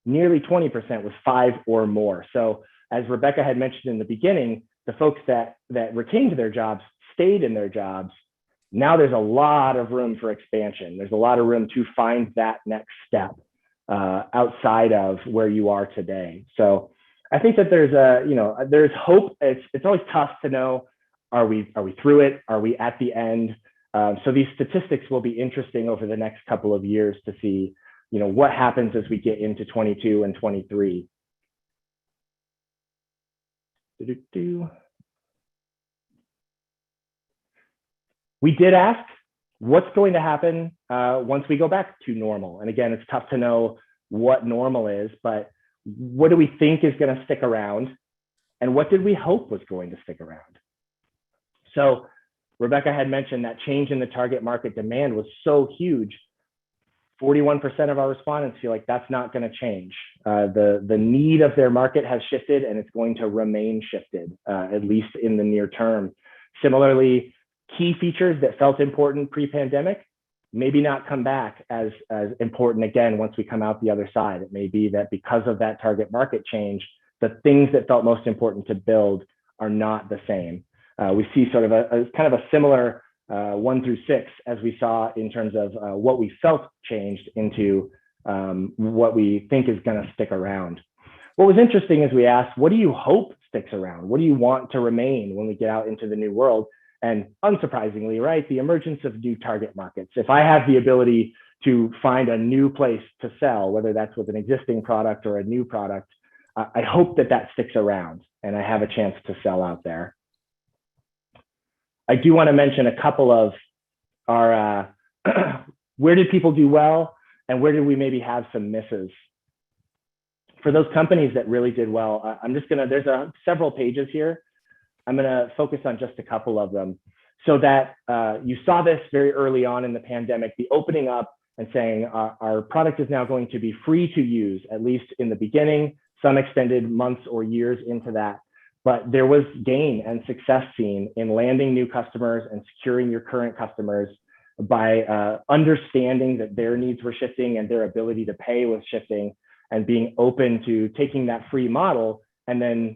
Speaker 3: Nearly 20% was 5 or more. So as Rebecca had mentioned in the beginning, the folks that retained their jobs stayed in their jobs, now there's a lot of room for expansion. There's a lot of room to find that next step outside of where you are today. So I think that there's hope. It's always tough to know, are we through it? Are we at the end? So these statistics will be interesting over the next couple of years to see, what happens as we get into 22 and 23. We did ask, what's going to happen once we go back to normal? And again, it's tough to know what normal is, but what do we think is going to stick around? And what did we hope was going to stick around? So Rebecca had mentioned that change in the target market demand was so huge. 41% of our respondents feel like that's not going to change. The need of their market has shifted, and it's going to remain shifted, at least in the near term. Similarly, key features that felt important pre-pandemic maybe not come back as important again once we come out the other side. It may be that because of that target market change, the things that felt most important to build are not the same. We see sort of a kind of a similar 1 through 6 as we saw in terms of what we felt changed into what we think is going to stick around. What was interesting is we asked, what do you hope sticks around? What do you want to remain when we get out into the new world? And unsurprisingly, right, the emergence of new target markets. If I have the ability to find a new place to sell, whether that's with an existing product or a new product, I hope that sticks around and I have a chance to sell out there. I do want to mention a couple of our, where did people do well and where did we maybe have some misses? For those companies that really did well, I'm just gonna, there's several pages here. I'm gonna focus on just a couple of them so that you saw this very early on in the pandemic, the opening up and saying our product is now going to be free to use, at least in the beginning, some extended months or years into that. But there was gain and success seen in landing new customers and securing your current customers by understanding that their needs were shifting and their ability to pay was shifting, and being open to taking that free model and then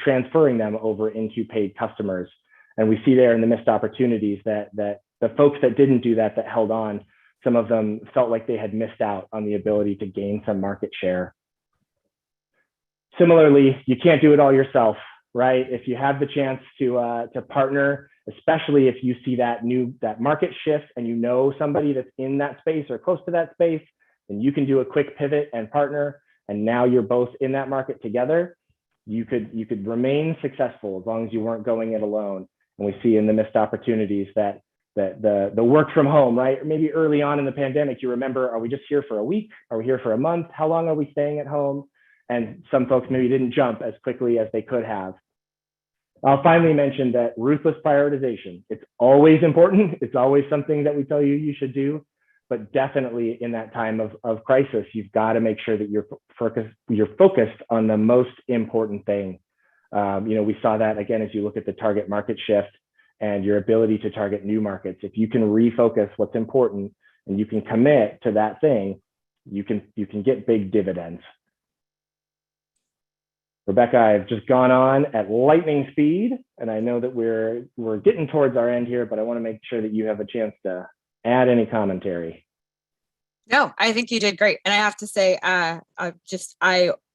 Speaker 3: transferring them over into paid customers. And we see there in the missed opportunities that the folks that didn't do that, that held on, some of them felt like they had missed out on the ability to gain some market share. Similarly, you can't do it all yourself, right? If you have the chance to partner, especially if you see that market shift and you know somebody that's in that space or close to that space, then you can do a quick pivot and partner. And now you're both in that market together. You could remain successful as long as you weren't going it alone. And we see in the missed opportunities that the work from home, right? Maybe early on in the pandemic, you remember, are we just here for a week? Are we here for a month? How long are we staying at home? And some folks maybe didn't jump as quickly as they could have. I'll finally mention that ruthless prioritization. It's always important. It's always something that we tell you should do, but definitely in that time of crisis, you've got to make sure that you're focused on the most important thing. We saw that again, as you look at the target market shift and your ability to target new markets. If you can refocus what's important and you can commit to that thing, you can get big dividends. Rebecca, I've just gone on at lightning speed, and I know that we're getting towards our end here, but I want to make sure that you have a chance to add any commentary.
Speaker 2: No, I think you did great. And I have to say, I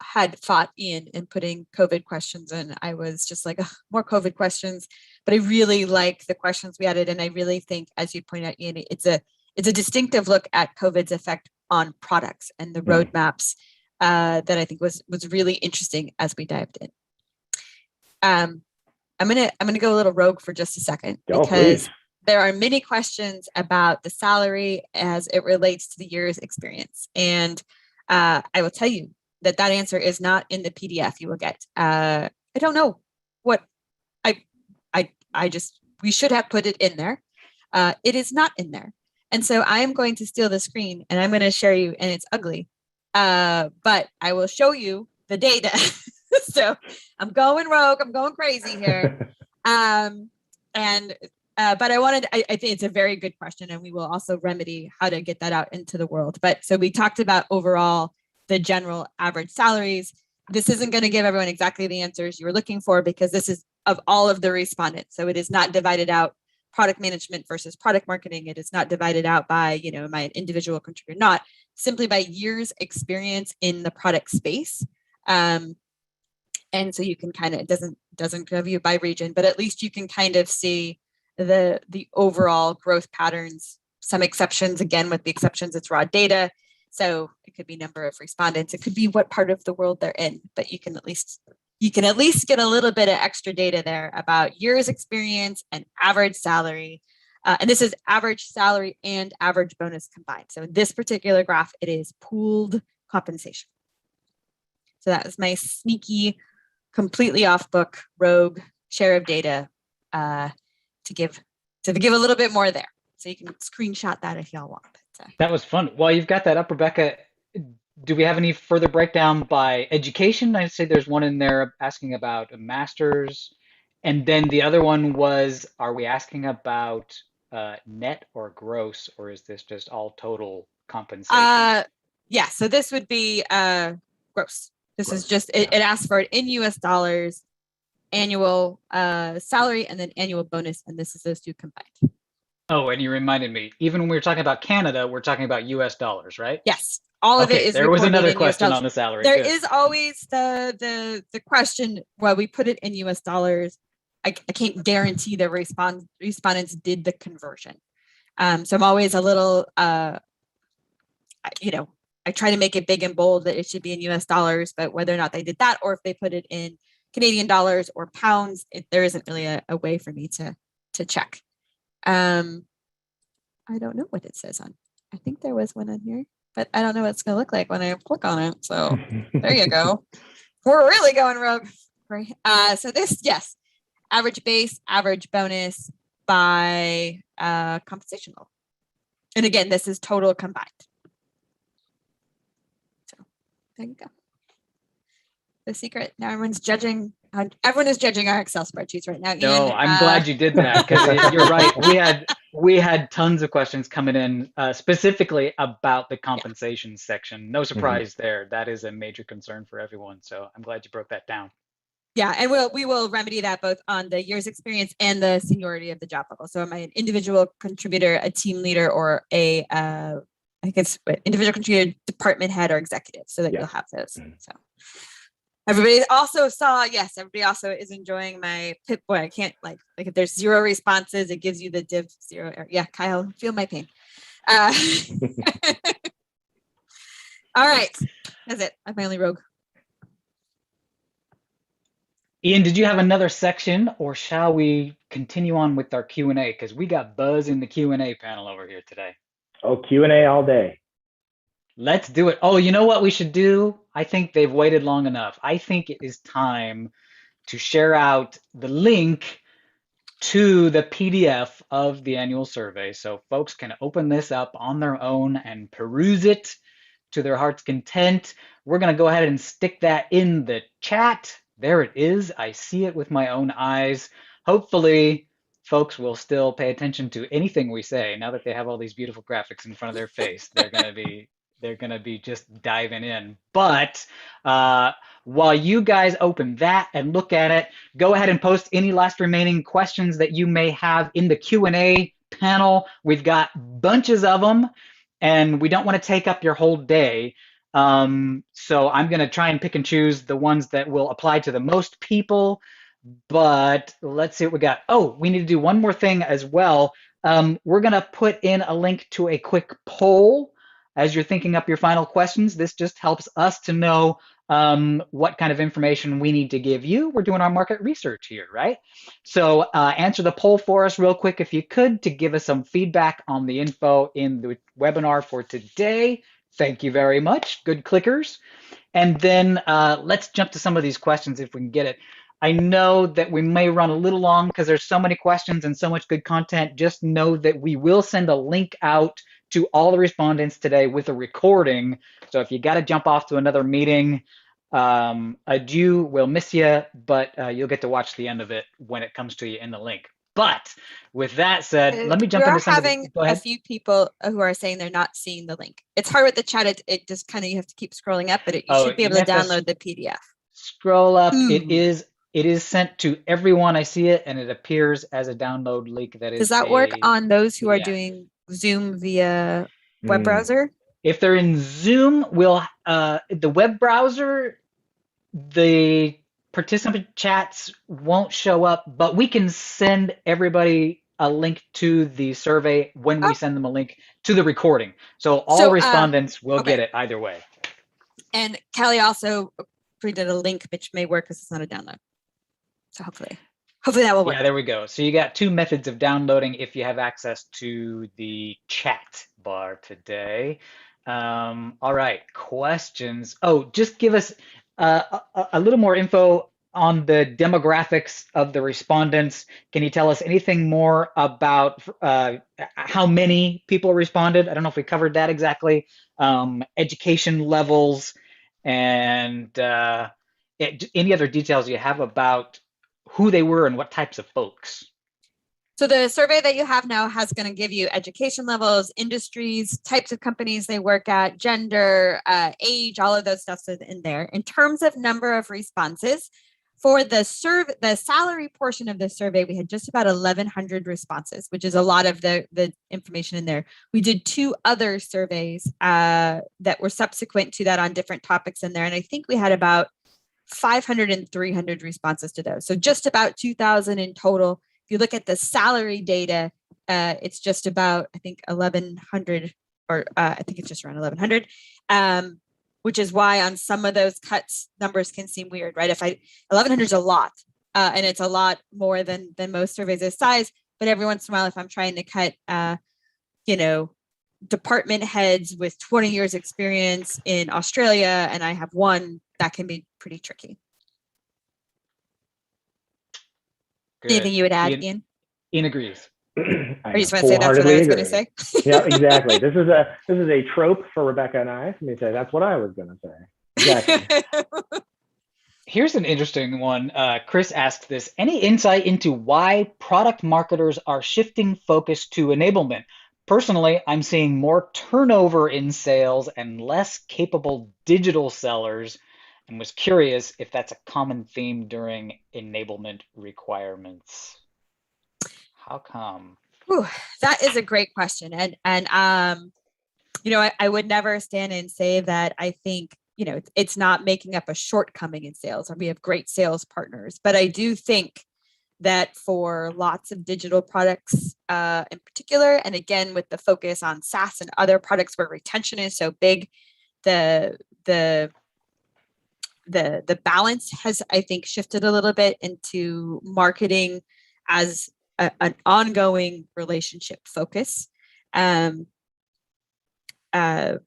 Speaker 2: had fought Ian in putting COVID questions in. I was just like, more COVID questions, but I really like the questions we added. And I really think, as you point out, Ian, it's a distinctive look at COVID's effect on products and the roadmaps that I think was really interesting as we dived in. I'm gonna go a little rogue for just a second because there are many questions about the salary as it relates to the year's experience, and I will tell you that answer is not in the PDF you will get. I don't know what we should have put it in there. It is not in there, and so I am going to steal the screen and I'm going to share you, and it's ugly. But I will show you the data. So I'm going rogue. I'm going crazy here. But I think it's a very good question, and we will also remedy how to get that out into the world. But so we talked about overall the general average salaries. This isn't going to give everyone exactly the answers you were looking for, because this is of all of the respondents. So it is not divided out product management versus product marketing. It is not divided out by, you know, my individual contributor, not simply by years experience in the product space. And so you can kind of, it doesn't give you by region, but at least you can kind of see the overall growth patterns. Some exceptions, again, with the exceptions, it's raw data. So it could be number of respondents. It could be what part of the world they're in, but you can at least get a little bit of extra data there about years experience and average salary. And this is average salary and average bonus combined. So in this particular graph, it is pooled compensation. So that was my sneaky, completely off book, rogue share of data to give a little bit more there. So you can screenshot that if y'all want.
Speaker 1: That was fun. While you've got that up, Rebecca, do we have any further breakdown by education? I'd say there's one in there asking about a master's. And then the other one was, are we asking about net or gross, or is this just all total compensation?
Speaker 2: Yeah, so this would be gross. This is just, it asks for it in US dollars, annual salary, and then annual bonus. And this is those two combined.
Speaker 1: Oh, and you reminded me, even when we were talking about Canada, we're talking about US dollars, right?
Speaker 2: Yes. All of it is
Speaker 1: there was another
Speaker 2: in
Speaker 1: question
Speaker 2: US
Speaker 1: on the salary.
Speaker 2: There is always the question, well, we put it in US dollars. I can't guarantee the respondents did the conversion. So I'm always a little, you know, I try to make it big and bold that it should be in US dollars, but whether or not they did that, or if they put it in Canadian dollars or pounds, there isn't really a way for me to check. I don't know what it says on. I think there was one on here, but I don't know what it's going to look like when I click on it. So there you go. We're really going rogue. Right. So this, yes, average base, average bonus by compensation level. And again, this is total combined. So there you go. The secret. Now everyone's judging. Everyone is judging our Excel spreadsheets right now.
Speaker 1: No,
Speaker 2: Ian,
Speaker 1: I'm glad you did that, because you're right. We had tons of questions coming in specifically about the compensation section. No surprise there. That is a major concern for everyone. So I'm glad you broke that down.
Speaker 2: Yeah, and we will remedy that both on the year's experience and the seniority of the job level. So am I an individual contributor, a team leader, or a I guess individual contributor, department head, or executive, so that you'll have those. So everybody also saw, yes, everybody also is enjoying my pip. Boy, I can't like if there's 0 responses, it gives you the div 0 error. Yeah, Kyle, feel my pain. All right, that's it. I'm my only rogue.
Speaker 1: Ian, did you have another section, or shall we continue on with our Q&A? Because we got buzz in the Q&A panel over here today.
Speaker 3: Oh, Q&A all day.
Speaker 1: Let's do it. Oh, you know what we should do? I think they've waited long enough. I think it is time to share out the link to the PDF of the annual survey, so folks can open this up on their own and peruse it to their heart's content. We're going to go ahead and stick that in the chat. There it is. I see it with my own eyes. Hopefully, folks will still pay attention to anything we say now that they have all these beautiful graphics in front of their face. They're going to be just diving in. But while you guys open that and look at it, go ahead and post any last remaining questions that you may have in the Q&A panel. We've got bunches of them, and we don't want to take up your whole day. So I'm going to try and pick and choose the ones that will apply to the most people. But let's see what we got. Oh, we need to do one more thing as well. We're going to put in a link to a quick poll as you're thinking up your final questions. This just helps us to know what kind of information we need to give you. We're doing our market research here, right? So answer the poll for us real quick if you could, to give us some feedback on the info in the webinar for today. Thank you very much. Good clickers. And then let's jump to some of these questions if we can get it. I know that we may run a little long because there's so many questions and so much good content. Just know that we will send a link out to all the respondents today with a recording. So if you got to jump off to another meeting, adieu, we'll miss you, but you'll get to watch the end of it when it comes to you in the link. But with that said, let me jump into some of the. Go ahead.
Speaker 2: A few people who are saying they're not seeing the link. It's hard with the chat. It just kind of, you have to keep scrolling up, but you should be able to download the PDF.
Speaker 1: Scroll up. It is It is sent to everyone. I see it, and it appears as a download link. That
Speaker 2: Does
Speaker 1: is
Speaker 2: that work
Speaker 1: a
Speaker 2: on those who are
Speaker 1: PDF.
Speaker 2: doing Zoom via web
Speaker 3: Mm.
Speaker 2: browser?
Speaker 1: If they're in Zoom, we'll the web browser, the participant chats won't show up, but we can send everybody a link to the survey when we
Speaker 2: Oh,
Speaker 1: send them a link to the recording. So all
Speaker 2: so
Speaker 1: respondents will
Speaker 2: okay.
Speaker 1: get it either way.
Speaker 2: And Kelly also created a link which may work because it's not a download. So hopefully that will work.
Speaker 1: Yeah, there we go. So you got two methods of downloading if you have access to the chat bar today. All right, questions. Oh, just give us a little more info on the demographics of the respondents. Can you tell us anything more about how many people responded? I don't know if we covered that exactly. Education levels and any other details you have about who they were and what types of folks.
Speaker 2: So the survey that you have now has going to give you education levels, industries, types of companies they work at, gender, age, all of those stuff's in there. In terms of number of responses, for the salary portion of the survey, we had just about 1,100 responses, which is a lot of the information in there. We did two other surveys that were subsequent to that on different topics in there, and I think we had about 500 and 300 responses to those. So just about 2,000 in total. If you look at the salary data, it's just about, I think, 1,100, or I think it's just around 1,100, which is why on some of those cuts, numbers can seem weird, right? 1,100 is a lot, and it's a lot more than most surveys this size. But every once in a while, if I'm trying to cut, department heads with 20 years experience in Australia, and I have one, that can be pretty tricky.
Speaker 1: Good.
Speaker 2: Anything you would add, Ian?
Speaker 1: Ian agrees.
Speaker 2: Or you just want to say that's what I was going to say?
Speaker 3: Yeah, exactly. This is a trope for Rebecca and I. Let me say that's what I was going to say. Exactly.
Speaker 1: Here's an interesting one. Chris asked this. Any insight into why product marketers are shifting focus to enablement? Personally, I'm seeing more turnover in sales and less capable digital sellers, and was curious if that's a common theme during enablement requirements. How come?
Speaker 2: Whew, that is a great question. And I would never stand and say that I think, it's not making up a shortcoming in sales, or we have great sales partners. But I do think that for lots of digital products in particular, and again, with the focus on SaaS and other products where retention is so big, the balance has, I think, shifted a little bit into marketing as an ongoing relationship focus. We all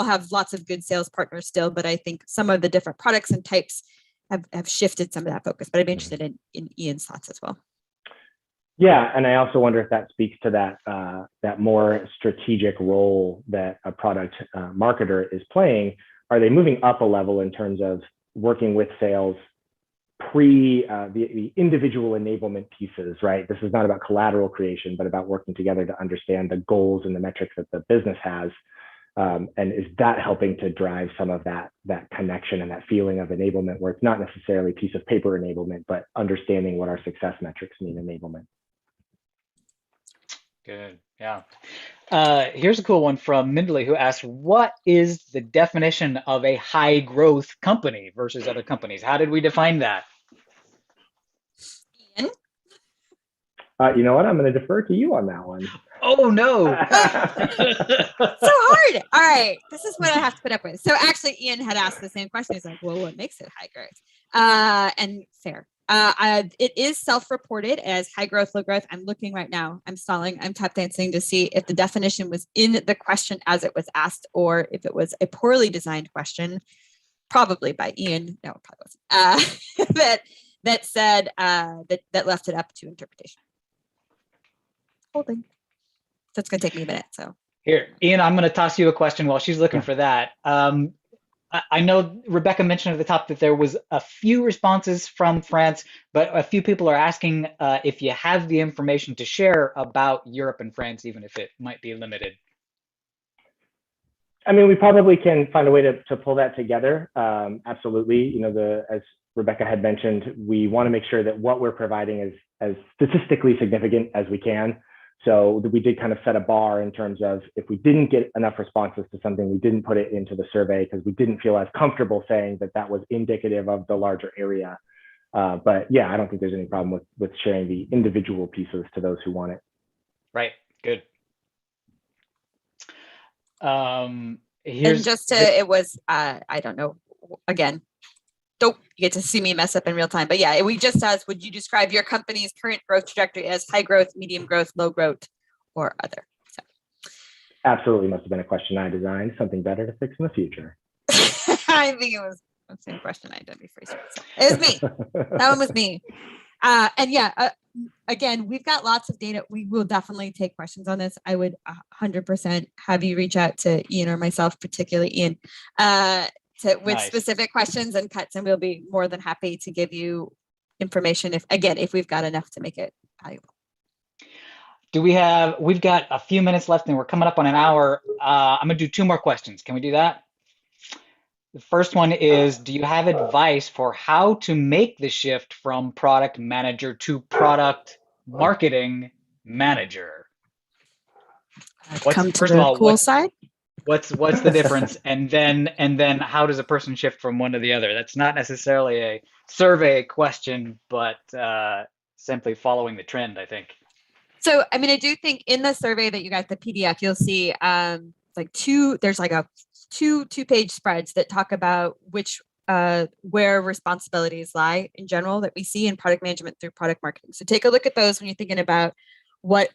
Speaker 2: have lots of good sales partners still, but I think some of the different products and types have shifted some of that focus. But I'd be interested in Ian's thoughts as well.
Speaker 3: Yeah, and I also wonder if that speaks to that more strategic role that a product marketer is playing. Are they moving up a level in terms of working with sales pre the individual enablement pieces, right? This is not about collateral creation, but about working together to understand the goals and the metrics that the business has. And is that helping to drive some of that connection and that feeling of enablement, where it's not necessarily a piece of paper enablement, but understanding what our success metrics mean enablement?
Speaker 1: Good. Yeah. Here's a cool one from Mindley, who asked, what is the definition of a high growth company versus other companies? How did we define that?
Speaker 2: Ian?
Speaker 3: You know what? I'm going to defer to you on that one.
Speaker 1: Oh, no.
Speaker 2: So hard. All right. This is what I have to put up with. So actually, Ian had asked the same question. He's like, well, what makes it high growth? And fair. It is self-reported as high growth, low growth. I'm looking right now. I'm stalling. I'm tap dancing to see if the definition was in the question as it was asked, or if it was a poorly designed question, probably by Ian. No, it probably wasn't. That said that left it up to interpretation. Holding. So it's going to take me a minute. So
Speaker 1: here, Ian, I'm going to toss you a question while she's looking for that. I know Rebecca mentioned at the top that there was a few responses from France, but a few people are asking if you have the information to share about Europe and France, even if it might be limited.
Speaker 3: I mean, we probably can find a way to pull that together. Absolutely. You know, as Rebecca had mentioned, we want to make sure that what we're providing is as statistically significant as we can. So we did kind of set a bar in terms of if we didn't get enough responses to something, we didn't put it into the survey because we didn't feel as comfortable saying that that was indicative of the larger area. But yeah, I don't think there's any problem with sharing the individual pieces to those who want it.
Speaker 1: Right. Good.
Speaker 2: And
Speaker 1: Here's
Speaker 2: just to, it was, I don't know, again, don't you get to see me mess up in real time, but yeah, we just asked, would you describe your company's current growth trajectory as high growth, medium growth, low growth, or other? So.
Speaker 3: Absolutely must have been a question I designed, something better to fix in the future.
Speaker 2: I think it was the same question I did before. So it was me. That one was me. And yeah, again, we've got lots of data. We will definitely take questions on this. I would 100% have you reach out to Ian or myself, particularly Ian, with specific questions and cuts, and we'll be more than happy to give you information if we've got enough to make it valuable.
Speaker 1: We've got a few minutes left and we're coming up on an hour. I'm gonna do 2 more questions. Can we do that? The first one is, do you have advice for how to make the shift from product manager to product marketing manager?
Speaker 2: Come to the cool side.
Speaker 1: What's the difference? And then how does a person shift from one to the other? That's not necessarily a survey question, but simply following the trend, I think.
Speaker 2: So, I mean, I do think in the survey that you got, the PDF, you'll see there's like a two-page spreads that talk about where responsibilities lie in general that we see in product management through product marketing. So take a look at those when you're thinking about what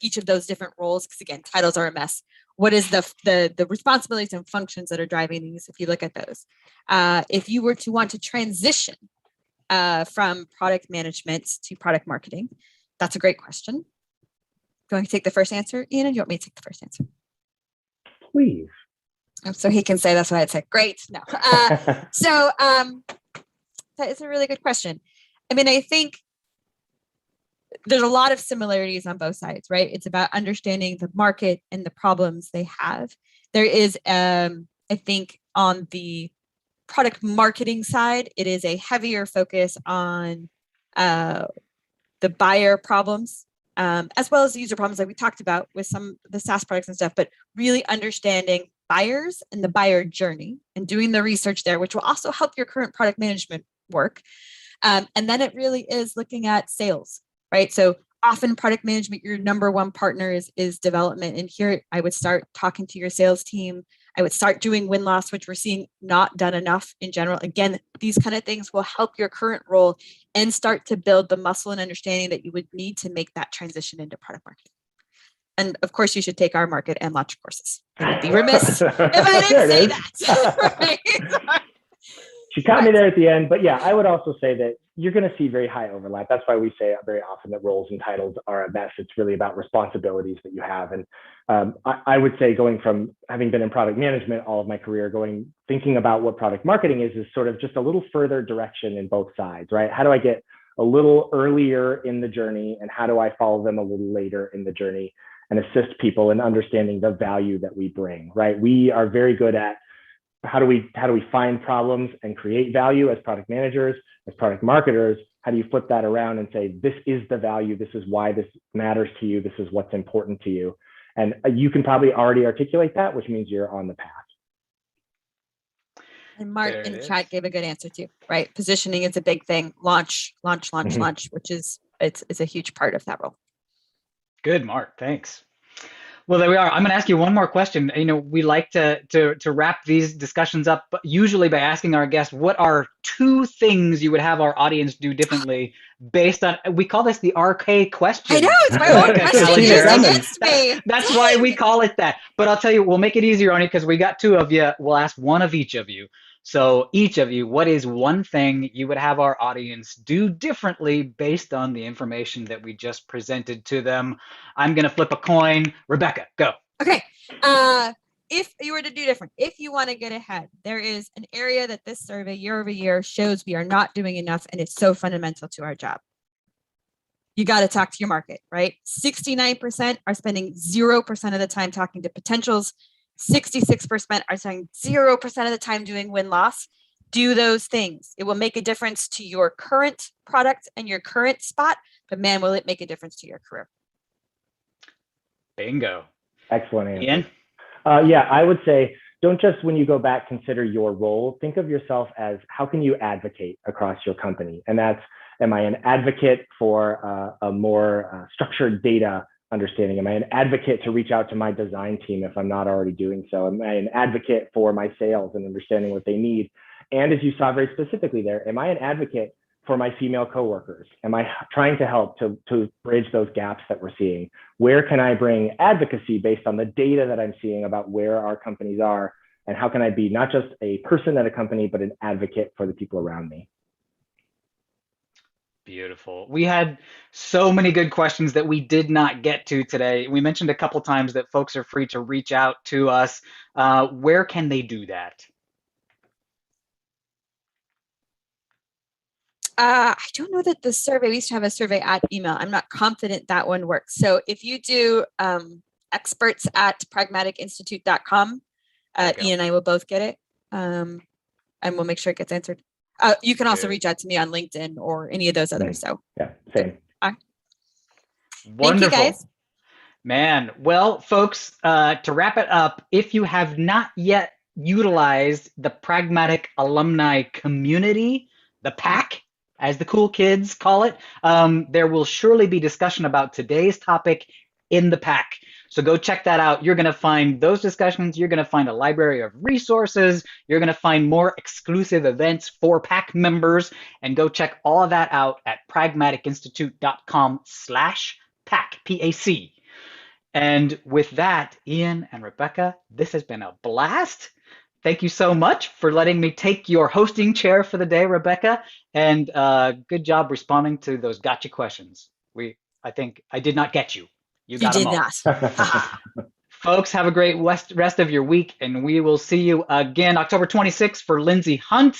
Speaker 2: each of those different roles, because again, titles are a mess. What is the responsibilities and functions that are driving these? If you look at those, if you were to want to transition from product management to product marketing, that's a great question. Do you want to take the first answer, Ian, or do you want me to take the first answer?
Speaker 3: Please.
Speaker 2: So he can say that's what I'd say. Great. No. So that is a really good question. I mean, I think there's a lot of similarities on both sides, right? It's about understanding the market and the problems they have. There is, I think, on the product marketing side, it is a heavier focus on the buyer problems, as well as the user problems like we talked about with some of the SaaS products and stuff, but really understanding buyers and the buyer journey and doing the research there, which will also help your current product management work. And then it really is looking at sales, right? So often product management, your number one partner is development. And here I would start talking to your sales team. I would start doing win-loss, which we're seeing not done enough in general. Again, these kind of things will help your current role and start to build the muscle and understanding that you would need to make that transition into product marketing. And of course, you should take our market and launch courses. I would be remiss if I didn't say that. Right?
Speaker 3: She caught me there at the end, but yeah, I would also say that you're going to see very high overlap. That's why we say very often that roles and titles are a mess. It's really about responsibilities that you have. And I would say going from having been in product management all of my career, thinking about what product marketing is sort of just a little further direction in both sides, right? How do I get a little earlier in the journey and how do I follow them a little later in the journey and assist people in understanding the value that we bring, right? We are very good at how do we find problems and create value as product managers, as product marketers. How do you flip that around and say, this is the value, this is why this matters to you, this is what's important to you. And you can probably already articulate that, which means you're on the path.
Speaker 2: And Mark in chat gave a good answer too, right? Positioning is a big thing. Launch, which is it's a huge part of that role.
Speaker 1: Good, Mark. Thanks. Well, there we are. I'm going to ask you one more question. You know, we like to wrap these discussions up, usually by asking our guests, what are 2 things you would have our audience do differently based on, we call this the RK question.
Speaker 2: I know, it's my own question used against me.
Speaker 1: That's why we call it that. But I'll tell you, we'll make it easier on you because we got 2 of you. We'll ask one of each of you. So each of you, what is one thing you would have our audience do differently based on the information that we just presented to them? I'm going to flip a coin. Rebecca, go.
Speaker 2: Okay. If you were to do different, if you want to get ahead, there is an area that this survey year over year shows we are not doing enough, and it's so fundamental to our job. You got to talk to your market, right? 69% are spending 0% of the time talking to potentials 66% are saying 0% of the time doing win-loss. Do those things. It will make a difference to your current product and your current spot, but man, will it make a difference to your career.
Speaker 1: Bingo.
Speaker 3: Excellent answer.
Speaker 1: Ian?
Speaker 3: Yeah, I would say, don't just, when you go back, consider your role. Think of yourself as, how can you advocate across your company? And that's, am I an advocate for a more structured data understanding? Am I an advocate to reach out to my design team if I'm not already doing so? Am I an advocate for my sales and understanding what they need? And as you saw very specifically there, am I an advocate for my female coworkers? Am I trying to help to bridge those gaps that we're seeing? Where can I bring advocacy based on the data that I'm seeing about where our companies are? And how can I be not just a person at a company, but an advocate for the people around me?
Speaker 1: Beautiful. We had so many good questions that we did not get to today. We mentioned a couple times that folks are free to reach out to us. Where can they do that?
Speaker 2: I don't know that the survey, we used to have a survey at email. I'm not confident that one works. So if you do experts at pragmaticinstitute.com, Ian and I will both get it. And we'll make sure it gets answered. You can also reach out to me on LinkedIn or any of those others. So
Speaker 3: yeah, same.
Speaker 1: Wonderful.
Speaker 2: Thank you, guys.
Speaker 1: Man, well, folks, to wrap it up, if you have not yet utilized the Pragmatic alumni community, the PAC, as the cool kids call it, there will surely be discussion about today's topic in the PAC. So go check that out. You're going to find those discussions. You're going to find a library of resources. You're going to find more exclusive events for PAC members. And go check all of that out at pragmaticinstitute.com/PAC, P-A-C. And with that, Ian and Rebecca, this has been a blast. Thank you so much for letting me take your hosting chair for the day, Rebecca. And good job responding to those gotcha questions. I think I did not get you. You got them all.
Speaker 2: Not.
Speaker 1: Folks, have a great rest of your week, and we will see you again October 26th for Lindsay Hunt.